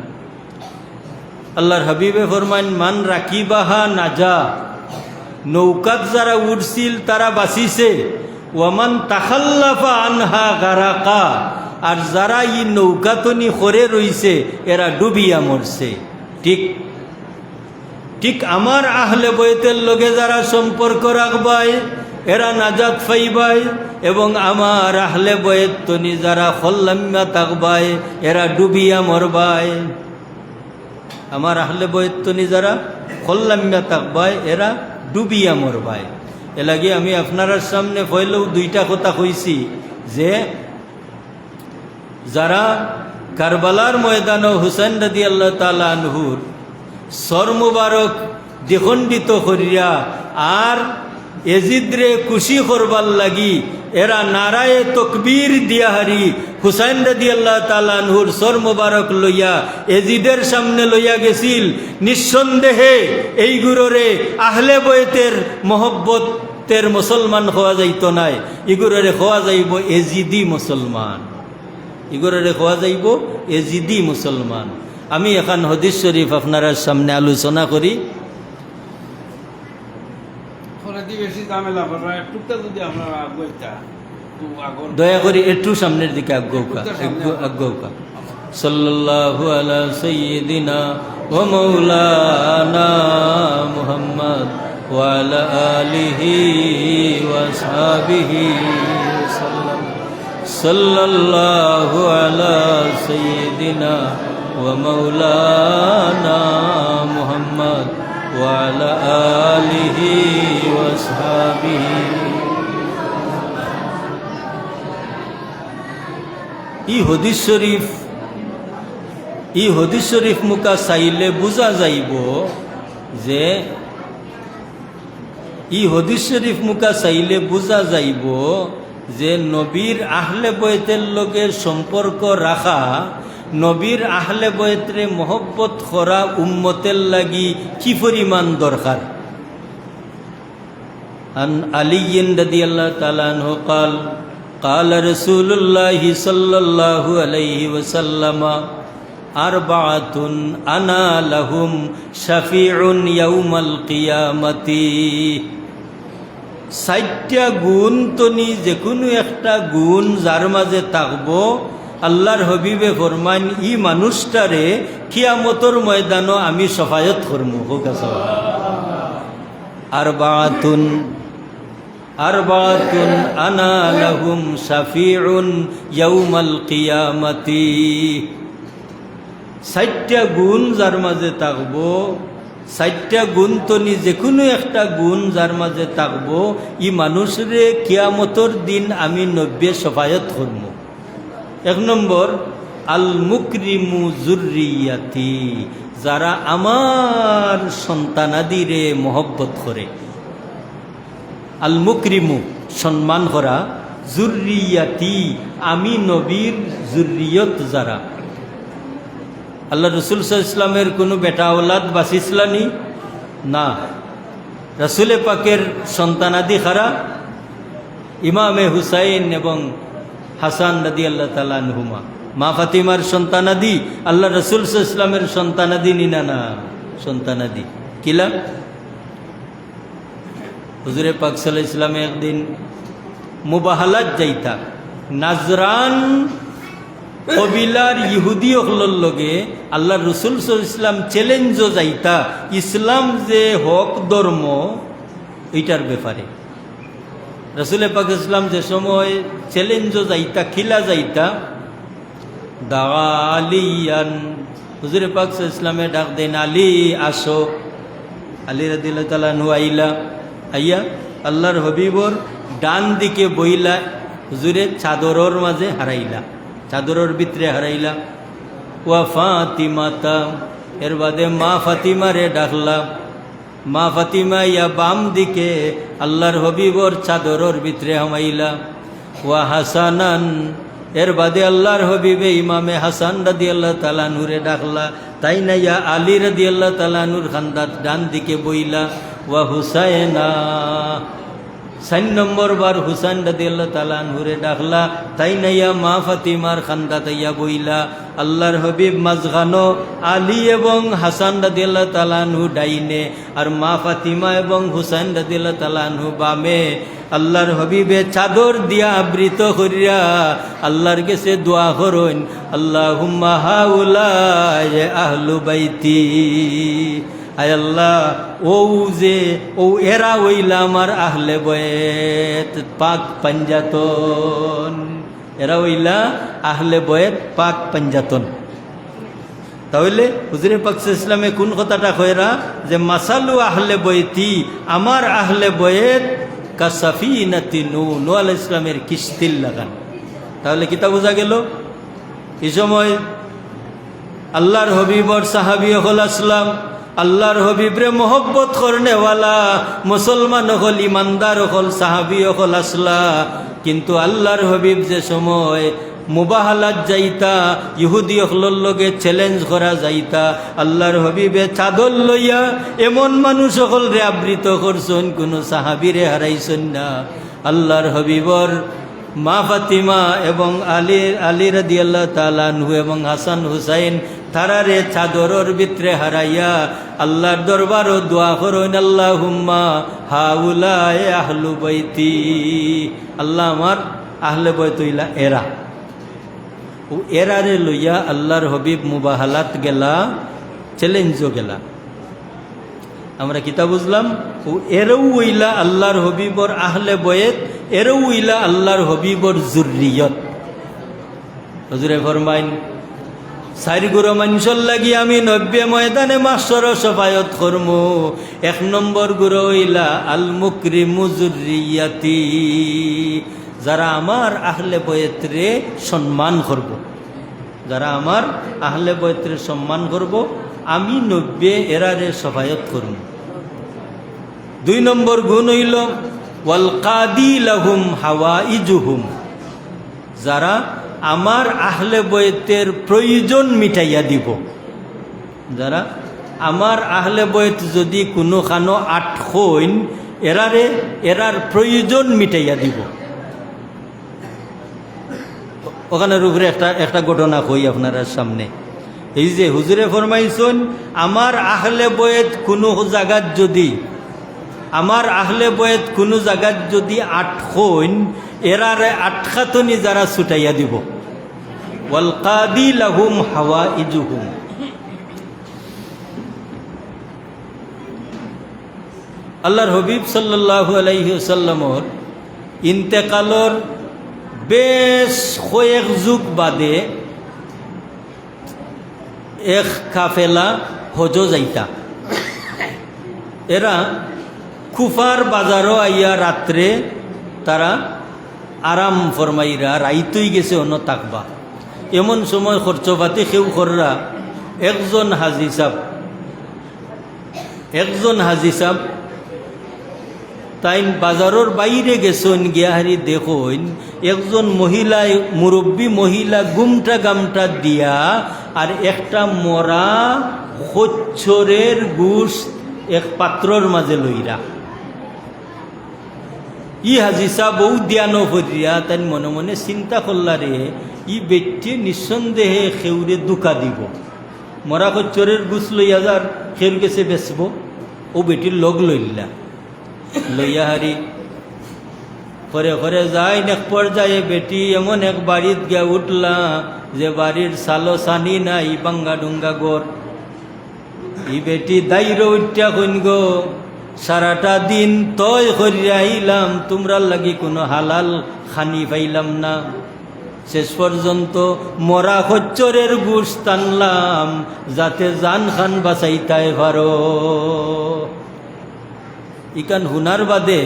A: আল্লাহর হাবিবে ফরমান মান রাকিবাহা নাজা নৌকাত যারা উঠছিল তারা বাঁচিছে ওয়ামান তাখাল্লাফা আনহা গারাকা আর যারা ই নৌকাতনি করে রইছে এরা ডুবিয়া মরছে। ঠিক ঠিক আমার আহলে বৈতের লগে যারা সম্পর্ক রাখবাই এরা নাজাত পাইবাই, এবং আমার আহলে বৈত তনি যারা খল্লাম্মা থাকবাই এরা ডুবিয়া মরবাই। আমার আহলে বৈত তনি যারা খল্লাম্মা থাকবাই এরা ডুবিয়া মরবাই। এ লাগে আমি আপনার সামনে পয়লেও দুইটা কথা কইছি যে যারা কারবালার ময়দান হুসাইন রাদিয়াল্লাহু তাআলা আনহুর সর মুবারক দ্বিখণ্ডিত করিয়া আর এজিদরে খুশি করবার লাগি এরা নারায়ে তকবীর দিয়া হারি হুসাইন রাদিয়াল্লাহু তাআলা আনহুর সর মুবারক লইয়া এজিদের সামনে লইয়া গেছিল। নিঃসন্দেহে এই গুররে আহলে বয়তের মহব্বতের মুসলমান হওয়া যাইত নাই, ইগুররে হওয়া যাইব এজিদি মুসলমান, ইগুররে হওয়া যাইব এজিদি মুসলমান। আমি এখন হাদিস শরীফ আপনার সামনে আলোচনা করি। দয়া করি একটু সামনের দিকে আজ্ঞৌকা। সাল্লাল্লাহু আলা সাইয়্যিদিনা ওয়া মাওলানা মুহাম্মদ ওয়া আলা আলিহি ওয়া আসহাবিহি সাল্লাম। সাল্লাল্লাহু আলা সাইয়্যিদিনা ওয়া মাওলানা মুহাম্মদ ওয়া আলা আলিহি ওয়া আসহাবিহি। ই হদিস শরীফ মুকা চাইলে বুঝা যাইব যে ই হদিস শরীফ মুকা চাইলে বুঝা যাইব যে নবীর আহলে বয়তের লোকের সম্পর্ক রাখা, নবীর আহলে বয়তরে মহব্বত করা উম্মতের লাগি কি পরিমাণ দরকার। আন আলিয়্যিন রাদিয়াল্লাহু তাআলা আনহু قال قال رسول الله صلى الله عليه وسلم أربعة أنا لهم شفيع يوم القيامة। সাতটা গুণ তনি যে কোনো একটা গুণ যার মাঝে থাকবো আল্লাহর হবিবে ফরমান ই মানুষটারে কিয়ামতের ময়দানও আমি সফায়ত করবো। হোক আরবাতুন আনা লাহুম শাফিউন ইয়াউমাল কিয়ামাতি। সাতটা গুণ যার মাঝে থাকবো, সাতটা গুণ তনি যে কোনো একটা গুণ যার মাঝে থাকবো ই মানুষরে কিয়ামতের দিন আমি নব্বে সফায়ত করবো। এক নম্বর আল মুকরিমু যুররিয়াতি, যারা আমার সন্তানাদিরে মহব্বত করে। আল মুকরিমু সম্মান করা, যুররিয়াতি আমি নবীর যুররিয়ত যারা। আল্লাহ রসুল সাল্লাল্লাহু আলাইহি ওয়াসাল্লামের কোনো বেটা ওলাদ বাঁচিছিলানি না, রসুলে পাকের সন্তানাদি খারা ইমামে হুসাইন এবং হাসান রাদিয়াল্লাহু তাআলা আনহুমা। মা ফাতিমার সন্তানাদি আল্লাহ রসুল সাল্লাল্লাহু আলাইহি ওয়াসাল্লামের সন্তানাদি নিনা না, সন্তানাদি কিলা। হুজুরে পাক সাল্লাল্লাহু আলাইহি ওয়াসাল্লাম একদিন মুবাহালাত যাইতা, নাজরান কবিলার ইহুদি হলর লগে আল্লাহ রসুল সাল্লাল্লাহু আলাইহি ওয়াসাল্লাম চ্যালেঞ্জও যাইতা ইসলাম যে হক ধর্ম এইটার ব্যাপারে। রসুল পাক ইসলাম যে সময় চ্যালেঞ্জও যাইতা, খিলা যাইতা, দাওয়া আলিয়ান, হুজুরে পাক সাল্লাল্লাহু আলাইহি ওয়াসাল্লামে ডাক দেন আলী আসো। আলী রাদিয়াল্লাহু তাআলা আনহু আইলা, আইয়া আল্লাহর হবিবর ডান দিকে বইলা হুজুরে চাদরের মাঝে হারাইলা, চাদরের ভিতরে হারাইলা। ওয়া ফাতিমাতা, এর বাদে মা ফাতিমারে ডাকলা। মা ফাতিমা ইয়া বাম দিকে আল্লাহর হবিবর চাদরের ভিতরে হামাইলা। ওয়া হাসানান, এর বাদে আল্লাহর হবিবে ইমামে হাসান রাদিয়াল্লাহু তাআলা নূরে ডাকলা। তাই না ইয়া আলী রাদিয়াল্লাহু তাআলা নূর খান্দাত ডান দিকে বইলা। ওয়া হুসাইনা, 4 নম্বর বার হুসাইন রাদিয়াল্লাহু তাআলা আনহুরে ডাকলা। তাই না ইয়া মা ফাতিমার খান্দাত ইয়া বইলা। আল্লাহর হবিব মাঝখানো আলী এবং হাসান রাদিয়াল্লাহু তাআলা আনহু ডাইনে, আর মা ফাতিমা এবং হুসাইন রাদিয়াল্লাহু তাআলা আনহু বামে। আল্লাহর হবিবে চাদর দিয়া আবৃত করিয়া আল্লাহর কাছে দোয়া করুন, আল্লাহুম্মা হাউলাই আহলু বাইতি, আয় আল্লাহ ও এরা হইলা আমার আহলে বয়েত পাক পাঞ্জাতন, এরা হইলা আহলে বয়েত পাক পাঞ্জাতন। তাহলে হুজুরে পাক ইসলামে কোন কথাটা কয়রা যে মাসালু আহলে বয়তি, আমার আহলে বয়েত কাসাফিনাতি নূহ আলাইহিস সালামের কিস্তির লাগান। তাহলে কিতা বোঝা গেল? এই সময় আল্লাহর হবিবর সাহাবী হল আসলাম, আল্লাহর হবিবরে মোহব্বত করনেওয়ালা মুসলমান হল, ইমানদার হল, সাহাবী হল আসলা। কিন্তু আল্লাহর হবিব যে সময় মুবাহালাত যাইতা, ইহুদি হলর লগে চ্যালেঞ্জ করা যাইতা, আল্লাহর হবিবে চাদর লইয়া এমন মানুষ সকল রে আবৃত করছেন, কোনো সাহাবীরে হারাইছেন না। আল্লাহর হবিবর মা ফাতিমা এবং আলী রাদিয়াল্লাহু তাআলা আনহু এবং হাসান হুসাইন তারারে চাদরের ভিতরে হারাইয়া আল্লাহর দরবারও দোয়া করেন, আল্লাহুম্মা হাউলাই আহলু বাইতি, আল্লাহ আমার আহলে বাইত হইলা এরা। ও এরারে লইয়া আল্লাহর হবিব মুবাহালাত গেলা, চ্যালেঞ্জও গেলা। আমরা কিতা বুঝলাম? ও এরও হইলা আল্লাহর হবিবর আহলে বয়েত, এরও হইলা আল্লাহর হবিবর জুররিয়ত। হুজুরে ফরমাইন, চারি গুরু মানুষের লাগি আমি 90 ময়দানে মাসর সফায়ত করমু। 1 নম্বর গুরু হইলা আল মুকরিমু জুররিয়াতি, যারা আমার আহলে বয়েতরে সম্মান করব, যারা আমার আহলে বয়েতরে সম্মান করব, আমি 90 এরারে সফায়ত করব। 2 নম্বর গুণ হইল ওয়াল কাদি লাহুম হাওয়াইজুহুম, যারা আমার আহলে বয়েতের প্রয়োজন মিটাইয়া দিব। যারা আমার আহলে বয়েত যদি কোনো খানো আটকইন, এরার প্রয়োজন মিটাইয়া দিব। ওখানের উপরে একটা ঘটনা কই আপনার সামনে। এই যে হুজুরে ফরমাইছেন, আমার আহলে বয়েত কোনো জায়গাত যদি, আমার আহলে বয়েত কোনো জায়গাত যদি আটকইন, এরারে আটকাতনি যারা ছুটাইয়া দিব। ওয়াল কাদি লাহুম হাওয়াইজুহুম, আল্লাহর হবিব সাল্লাল্লাহু আলাইহি ওয়াসাল্লামর ইন্তেকালর বেশ কয়েক যুগ বাদে এক কাফেলা হজ যাইতা। এরা কুফার বাজারও আইয়া রাত্রে তারা আরাম ফরমাইরা, রাইতই গেছে অন্য তাকবা। এমন সময় খরচপাতি কেউ কররা, একজন হাজি সাহ তাই বাজারের বাইরে গেছেন, গিয়াহারি দেখুন একজন মহিলায়, মুরব্বী মহিলা গুমটা গামটা দিয়া আর একটা মরা খচ্চরের গোশত এক পাত্রর মাঝে লইরা। ই হাজি সাহ বউ দিয়ানো করিয়া তাই মনে মনে চিন্তা করলারে, ই বেটি নিঃসন্দেহে খেউরে দুকা দিব, মরা খচ্চরের গোশ লইয়া যার খেউর গেছে বেচব। ও বেটির লগ লইলা, লইয়া হারি করে করে যাই। এক পর্যায়ে বেটি এমন এক বাড়িত গিয়া উঠলা যে বাড়ির সালো সানি নাই, বাঙ্গা ডুঙ্গা গোর। ই বেটি দায়ির উঠা কইন গো, সারাটা দিন তয় করিয়া আইলাম, তোমরা লাগি কোনো হালাল খানি পাইলাম না। শেষ পর্যন্ত মরা খচ্চরের গুশ টানলাম যাতে জান খান বাঁচাইতাই পারো। ইকান হুনার বাদে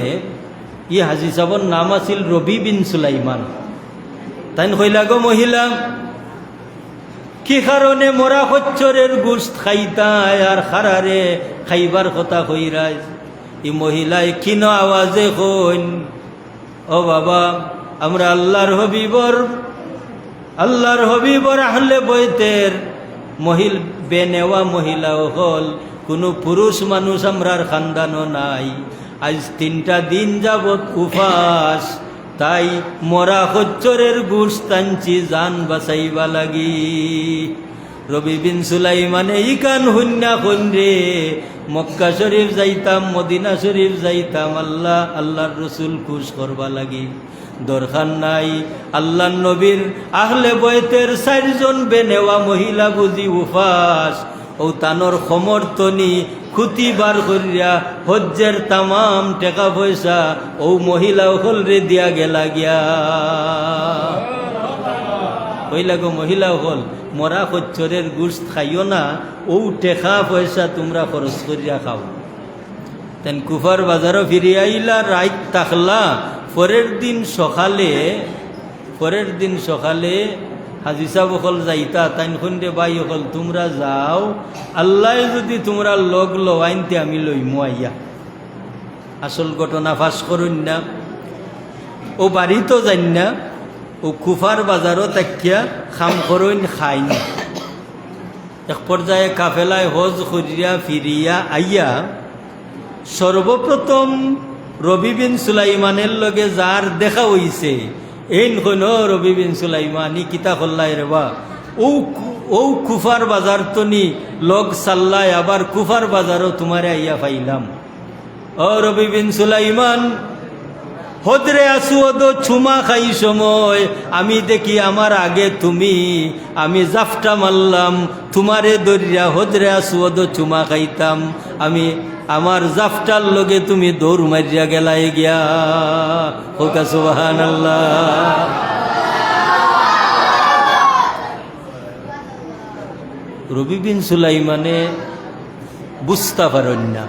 A: ই হাজি সাহর নাম আছিল রবি বিন সুলাইমান। তাই কইলা, গো মহিলা, কি কারণে মরা খচ্চরের গোশত খাইতায় আর খারারে খাইবার কথা কইরাই? ই মহিলায় ক্ষীণ আওয়াজে কইন, ও বাবা, আমরা আল্লাহর হবিবর আহলে বৈতের বেনেওয়া মহিলা হল, কোনো পুরুষ মানুষ আমরার খানদানও নাই। আজ 3টা দিন যাবত উপাস, তাই মরা খচ্চরের গোশত টানছি জান বাঁচাইবা লাগি। রবি বিন সুলাইমান এই কান হুন্না কোন রে মক্কা শরীফ যাইতাম, মদিনা শরীফ যাইতাম আল্লাহর রসুল খুশ করবা লাগি। দরকার নাই আল্লাহ নবীর আহলে বয়তের 4 জন বেনেওয়া মহিলা বুঝি উপাস ও তানোর সমর্থনী খুতি বার করিয়া হজ্জের তামাম টাকা পয়সা ও মহিলা হল রে দিয়া গেলা গিয়া। কইলা গো মহিলা হল মরা খচ্চরের গুস্ত খাইও না, ও টেকা পয়সা তোমরা খরচ করিয়া খাও। তেন কুফার বাজারও ফিরিয়া আইলা, রাত থাকলা। পরের দিন সকালে হাজি সাহেব হল যাইতা তাইন খুন্দে বাই হল তোমরা যাও, আল্লাহ যদি তোমরা লগ লো আইনতে আমি লইমু আইয়া। আসল ঘটনা ফাঁস করুন না, ও বাড়ি তো যাই না, ও কুফার বাজারও তাকিয়া খাম করইন খাই না। এক পর্যায়ে কাফেলায় হজ করিয়া ফিরিয়া আইয়া সর্বপ্রথম রবি বিন সুলাইমানের লগে যার দেখা হইছে এই কোন রবি বিন সুলাইমান ই কিতা খল্লাই রেবা ও কুফার বাজার তনি লগ সাল্লাই, আবার কুফার বাজারও তোমারে আইয়া পাইলাম। ও রবি বিন সুলাইমান হজরে আসুদ ছুমা খাই সময় আমি দেখি আমার আগে তুমি, আমি জাফটা মারলাম তোমারে দরিয়া হজরে আসুদ চুমা খাইতাম, আমি আমার জাফটার লগে তুমি দৌড় মারিয়া গেলাই গিয়া। হোকা সুবহানাল্লাহ। রবি বিন সুলাইমানে বুঝতে পারেন না।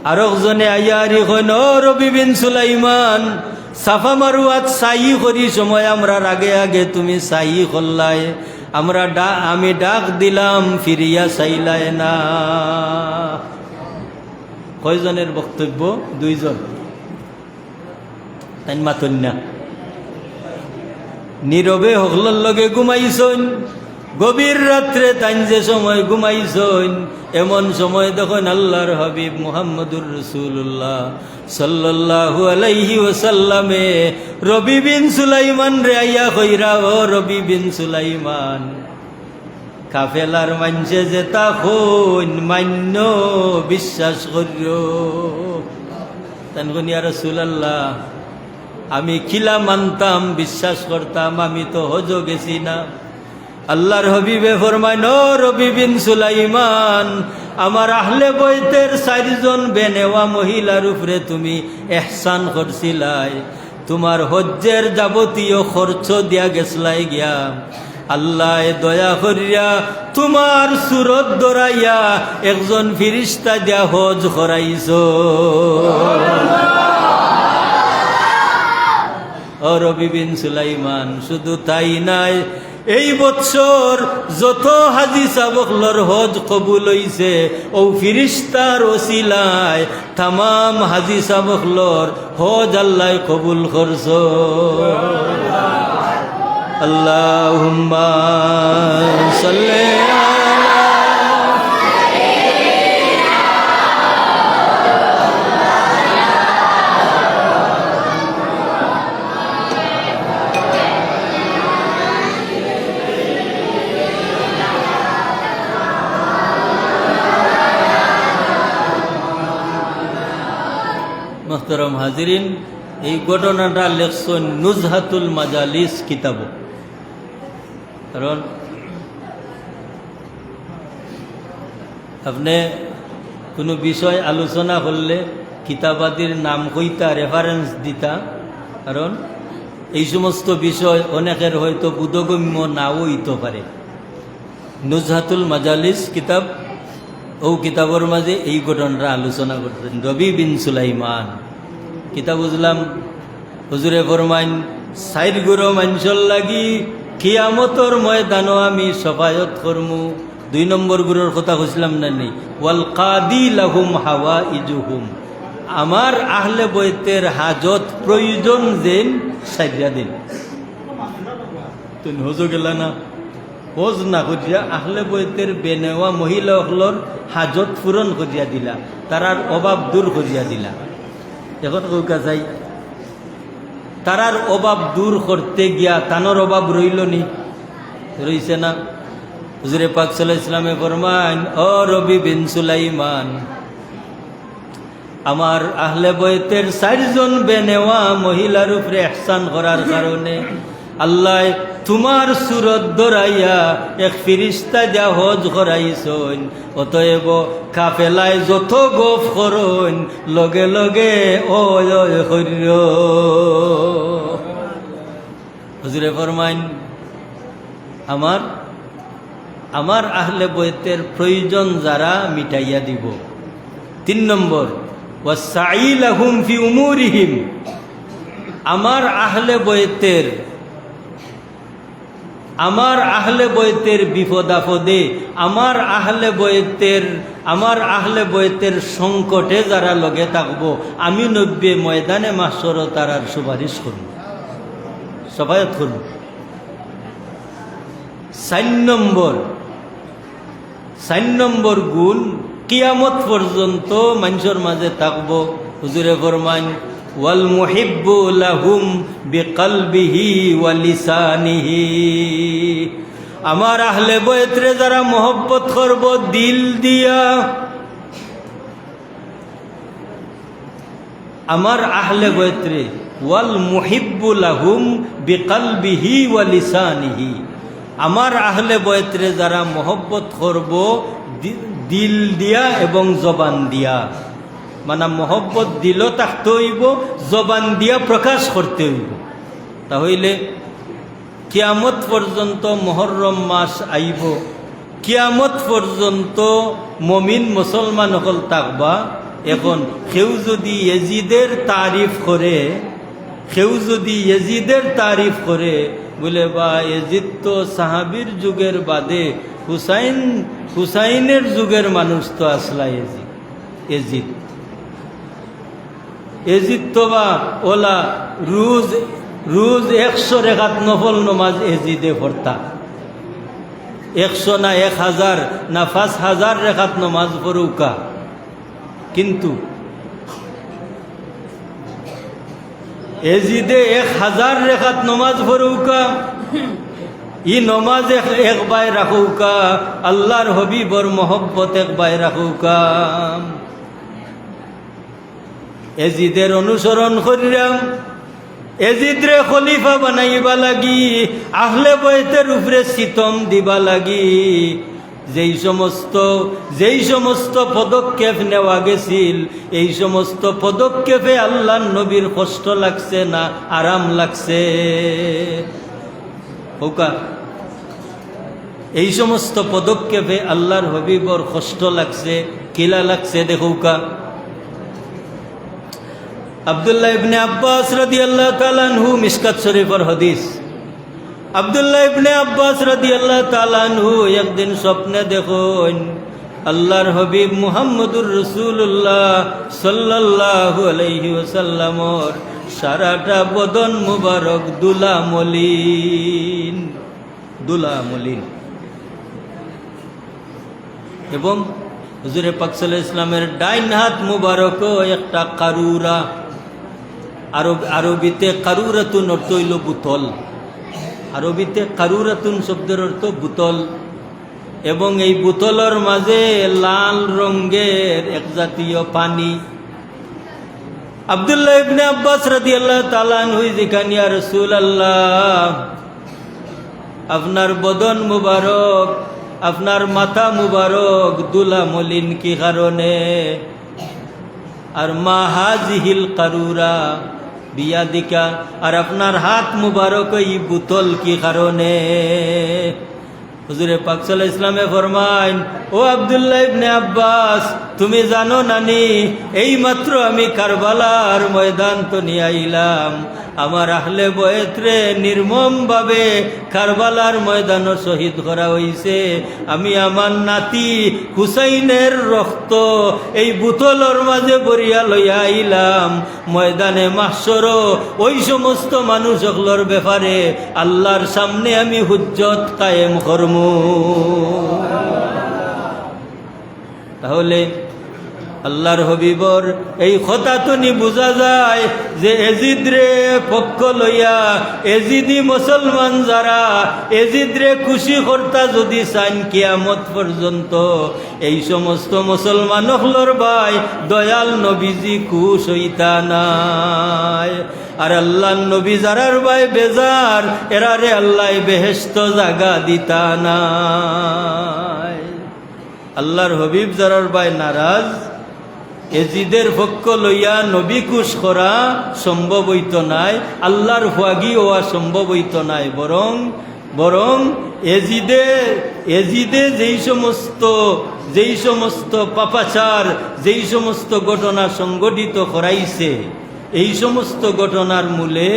A: আর একজনে আইয়ারি কইন ও রবি বিন সুলাইমান সাফা মারুয়াত সাই করি সময় আমরা আগে আগে তুমি সাই করলাই, আমি ডাক দিলাম ফিরিয়া চাইলাই না। কয়জনের বক্তব্য? 2 জন। তাই মাতন না, নীরবে হকলর লগে ঘুমাইছন। গভীর রাত্রে তাই যে সময় ঘুমাইছন, এমন সময় দেখুন আল্লাহর হাবিব মুহাম্মদুর রাসূলুল্লাহ সাল্লাল্লাহু আলাইহি ওয়াসাল্লামে রবি বিন সুলাইমান রে আইয়া কইরা, ও রবি বিন সুলাইমান কাফেলার মানছে যেতা হইন মান্য বিশ্বাস করিও। তানগুন ইয়া রাসূলুল্লাহ আমি খিলা মানতাম, বিশ্বাস করতাম, আমি তো হজ গেছি না। আল্লাহর হাবিবে ফরমায় ও রবি বিন সুলাইমান আমার আহলে বয়তের 4 জন বেনেওয়া মহিলার উপরে তুমি ইহসান করছিলাই, তোমার হজ্জের যাবতীয় খরচ দিয়া গেছলাই গিয়া। আল্লাহ দয়া করিয়া তোমার সুরত দরাইয়া একজন ফিরিস্তা দিয়া হজ করাইছো। ও রবি বিন সুলাইমান শুধু তাই নাই, এই বছর যত হাজি সাবকলর হজ কবুল হইছে ও ফিরিস্তার ওসিলায় তামাম হাজি সাবকলর হজ আল্লাহ কবুল করছো। আল্লাহুম্মা সাল্লি মোহতরম হাজিরিন, এই ঘটনাটা লেখছেন নুজহাতুল মাজালিস কিতাব। কারণ আপনি কোনো বিষয় আলোচনা করলে কিতাবাদির নাম কইতা, রেফারেন্স দিতা, কারণ এই সমস্ত বিষয় অনেকের হয়তো বোধগম্য নাও হইতে পারে। নুজহাতুল মাজালিস কিতাব, ও কিতাবর মাঝে এই ঘটনাটা আলোচনা করতেন। রবি বিন সুলাইমান কিতাব বুঝলাম হুজুরে ফরমাইন 4 গুরো মানুষের লাগি কিয়ামতর ময়দানও আমি সফায়ত করমু। 2 নম্বর গুরুর কথা কইছিলাম না নেই, ওয়াল কাদি লাহুম হাওয়াইজুহুম, আমার আহলে বয়তের হাজত প্রয়োজন যেন সাইরা দিন। তুমি হজ গেলা না, হজ না করিয়া আহলে বয়তের বেনেওয়া মহিলা হলর হাজত পূরণ করিয়া দিলা, তারার অভাব দূর করিয়া দিলা। এখন কৌকা যাই তারার অভাব দূর করতে গিয়া তানোর অভাব রইল নি, রইছে না? হুজুরে পাক সাল্লাল্লাহু আলাইহি ওয়াসাল্লামে ফরমান, ও রবি বিন সুলাইমান, আমার আহলে বয়তের 4 জন বেনেওয়া মহিলার উপরে ইহসান করার কারণে আল্লাহ তোমার সুরত ধরাইয়া এক ফিরিস্তা যা হজ করাইছন, অতএব কাফেলায় যত গফ করন লগে লগে ও হইর। হুজুরে ফরমাইন, আমার আহলে বয়তের প্রয়োজন যারা মিটাইয়া দিব। 3 নম্বর, ওয়াসাই লাহুম ফি উমুরিহিম, আমার আহলে বয়তের বিপদ আপদে, আমার আহলে বয়তের সংকটে যারা লগে থাকবো, আমি নব্বে ময়দানে মাহশর তারার সুপারিশ করব, সফায়ত করব। 4 নম্বর গুণ, কিয়ামত পর্যন্ত মানুষের মাঝে থাকবো। হুজুরে ফরমান, ওয়াল মুহিব্বু লাহুম বিকলবিহি ওয়া লিসানিহি, আমার আহলে বয়তরে যারা মহব্বত করব দিল দিয়া, আমার আহলে বয়তরে, ওয়াল মুহিব্বু লাহুম বিকলবিহি ওয়া লিসানিহি, আমার আহলে বয়তরে যারা মহব্বত করব দিল দিয়া এবং জবান দিয়া, মানে মহব্বত দিল থাকতে হইব, জবান দিয়া প্রকাশ করতে হইব। তাহলে কিয়ামত পর্যন্ত মুহররম মাস আইব, কিয়ামত পর্যন্ত মমিন মুসলমান হল থাকবা। এখন কেউ যদি ইয়েজিদের তারিফ করে, বলে বা ইয়েজিদ তো সাহাবীর যুগের বাদে হুসাইনের যুগের মানুষ তো আসলা ইয়েজিদ তো বা ওলা রোজ 100 রেখাত নফল নমাজ ইয়েজিদে পড়তা, 100 না 1000 না 5000 রেখাত নমাজ পড়ুকা। কিন্তু ইয়েজিদে 1000 রেখাত নমাজ পড়ুকা, ই নমাজ একবার রাখুকা, আল্লাহর হবিবর মহব্বত একবার রাখুকা। এজিদের অনুসরণ করিলাম, এজিদরে খলিফা বানাইবা লাগি, আহলে বয়তের উপরে সিতম দিবা লাগি। যেই সমস্ত পদক্ষেপ নেওয়া গেছিল, এই সমস্ত পদক্ষেপে আল্লাহর নবীর কষ্ট লাগছে না আরাম লাগছে? হোকা এই সমস্ত পদক্ষেপে আল্লাহর হবিবর কষ্ট লাগছে, কিলা লাগছে দেখুকা। আব্দুল্লাহ ইবনে আব্বাস রাদিয়াল্লাহু তাআলা আনহু, মিশকাত শরীফের হাদিস। আব্দুল্লাহ ইবনে আব্বাস রাদিয়াল্লাহু তাআলা আনহু একদিন স্বপ্নে দেখুন আল্লাহর হবিব মুহাম্মদুর রাসূলুল্লাহ সাল্লাল্লাহু আলাইহি ওয়াসাল্লামর সারাটা বদন মুবারক দুলা মলিন। এবং হুজুরে পাক সাল্লাল্লাহু আলাইহি ওয়াসাল্লামের ডাইন হাত মুবারকও একটা কারুরা, আরবিতে কারুরাতুন অর্থ হইল বুতল, আরবিতে কারুরাতুন শব্দের অর্থ বুতল। এবং এই বুতলের মাঝে লাল রঙের এক জাতীয় পানি। আব্দুল্লাহ ইবনে আব্বাস রাদিয়াল্লাহু তাআলা আনহু জিজ্ঞাসা, ইয়া রাসূলুল্লাহ, আপনার বদন মুবারক, আপনার মাথা মুবারক দুলা মলিন কি কারণে? আর মা হাজিহিল কারুরা বিয়াদিকা, আর আপনার হাত মুবারক এই বুতল কি কারণে? হুজুরে পাক সাল্লাল্লাহু আলাইহি ওয়াসাল্লামে ফরমাইন, ও আব্দুল্লাহ ইবনে আব্বাস, তুমি জানো নানি, এই মাত্র আমি কারবালার ময়দান তো নিয়ে আইলাম। আমার আহলে বয়তরে নির্মমভাবে কারবালার ময়দানও শহীদ করা হইছে। আমি আমার নাতি হুসাইনের রক্ত এই বুতলর মাঝে ভরিয়া লইয়া আইলাম। ময়দানে মাহশরও ওই সমস্ত মানুষগুলোর ব্যাপারে আল্লাহর সামনে আমি হুজ্জত কায়েম করমু। তাহলে আল্লাহর হবিবর এই কথা তো নি বোঝা যায় যে এজিদ রে পক্ষ লইয়া এজিদি মুসলমান যারা এজিদ রে খুশি কর্তা যদি চান কিয়ামত পর্যন্ত এই সমস্ত মুসলমান হলর ভাই দয়াল নবীজি খুশ হইতা নাই। আর আল্লাহ নবী যারার ভাই বেজার এরারে আল্লাহ বেহেশত জাগা দিতা নাই। আল্লাহর হবিব যারার ভাই নারাজ এজিদের পক্ষ লইয়া নবী খুশ করা সম্ভব হইত নাই, আল্লাহর ফুয়াগি হওয়া সম্ভব হইত নাই। বরং এজিদে যেই সমস্ত পাপাচার যেই সমস্ত ঘটনা সংগঠিত করাইছে এই সমস্ত ঘটনার মূলে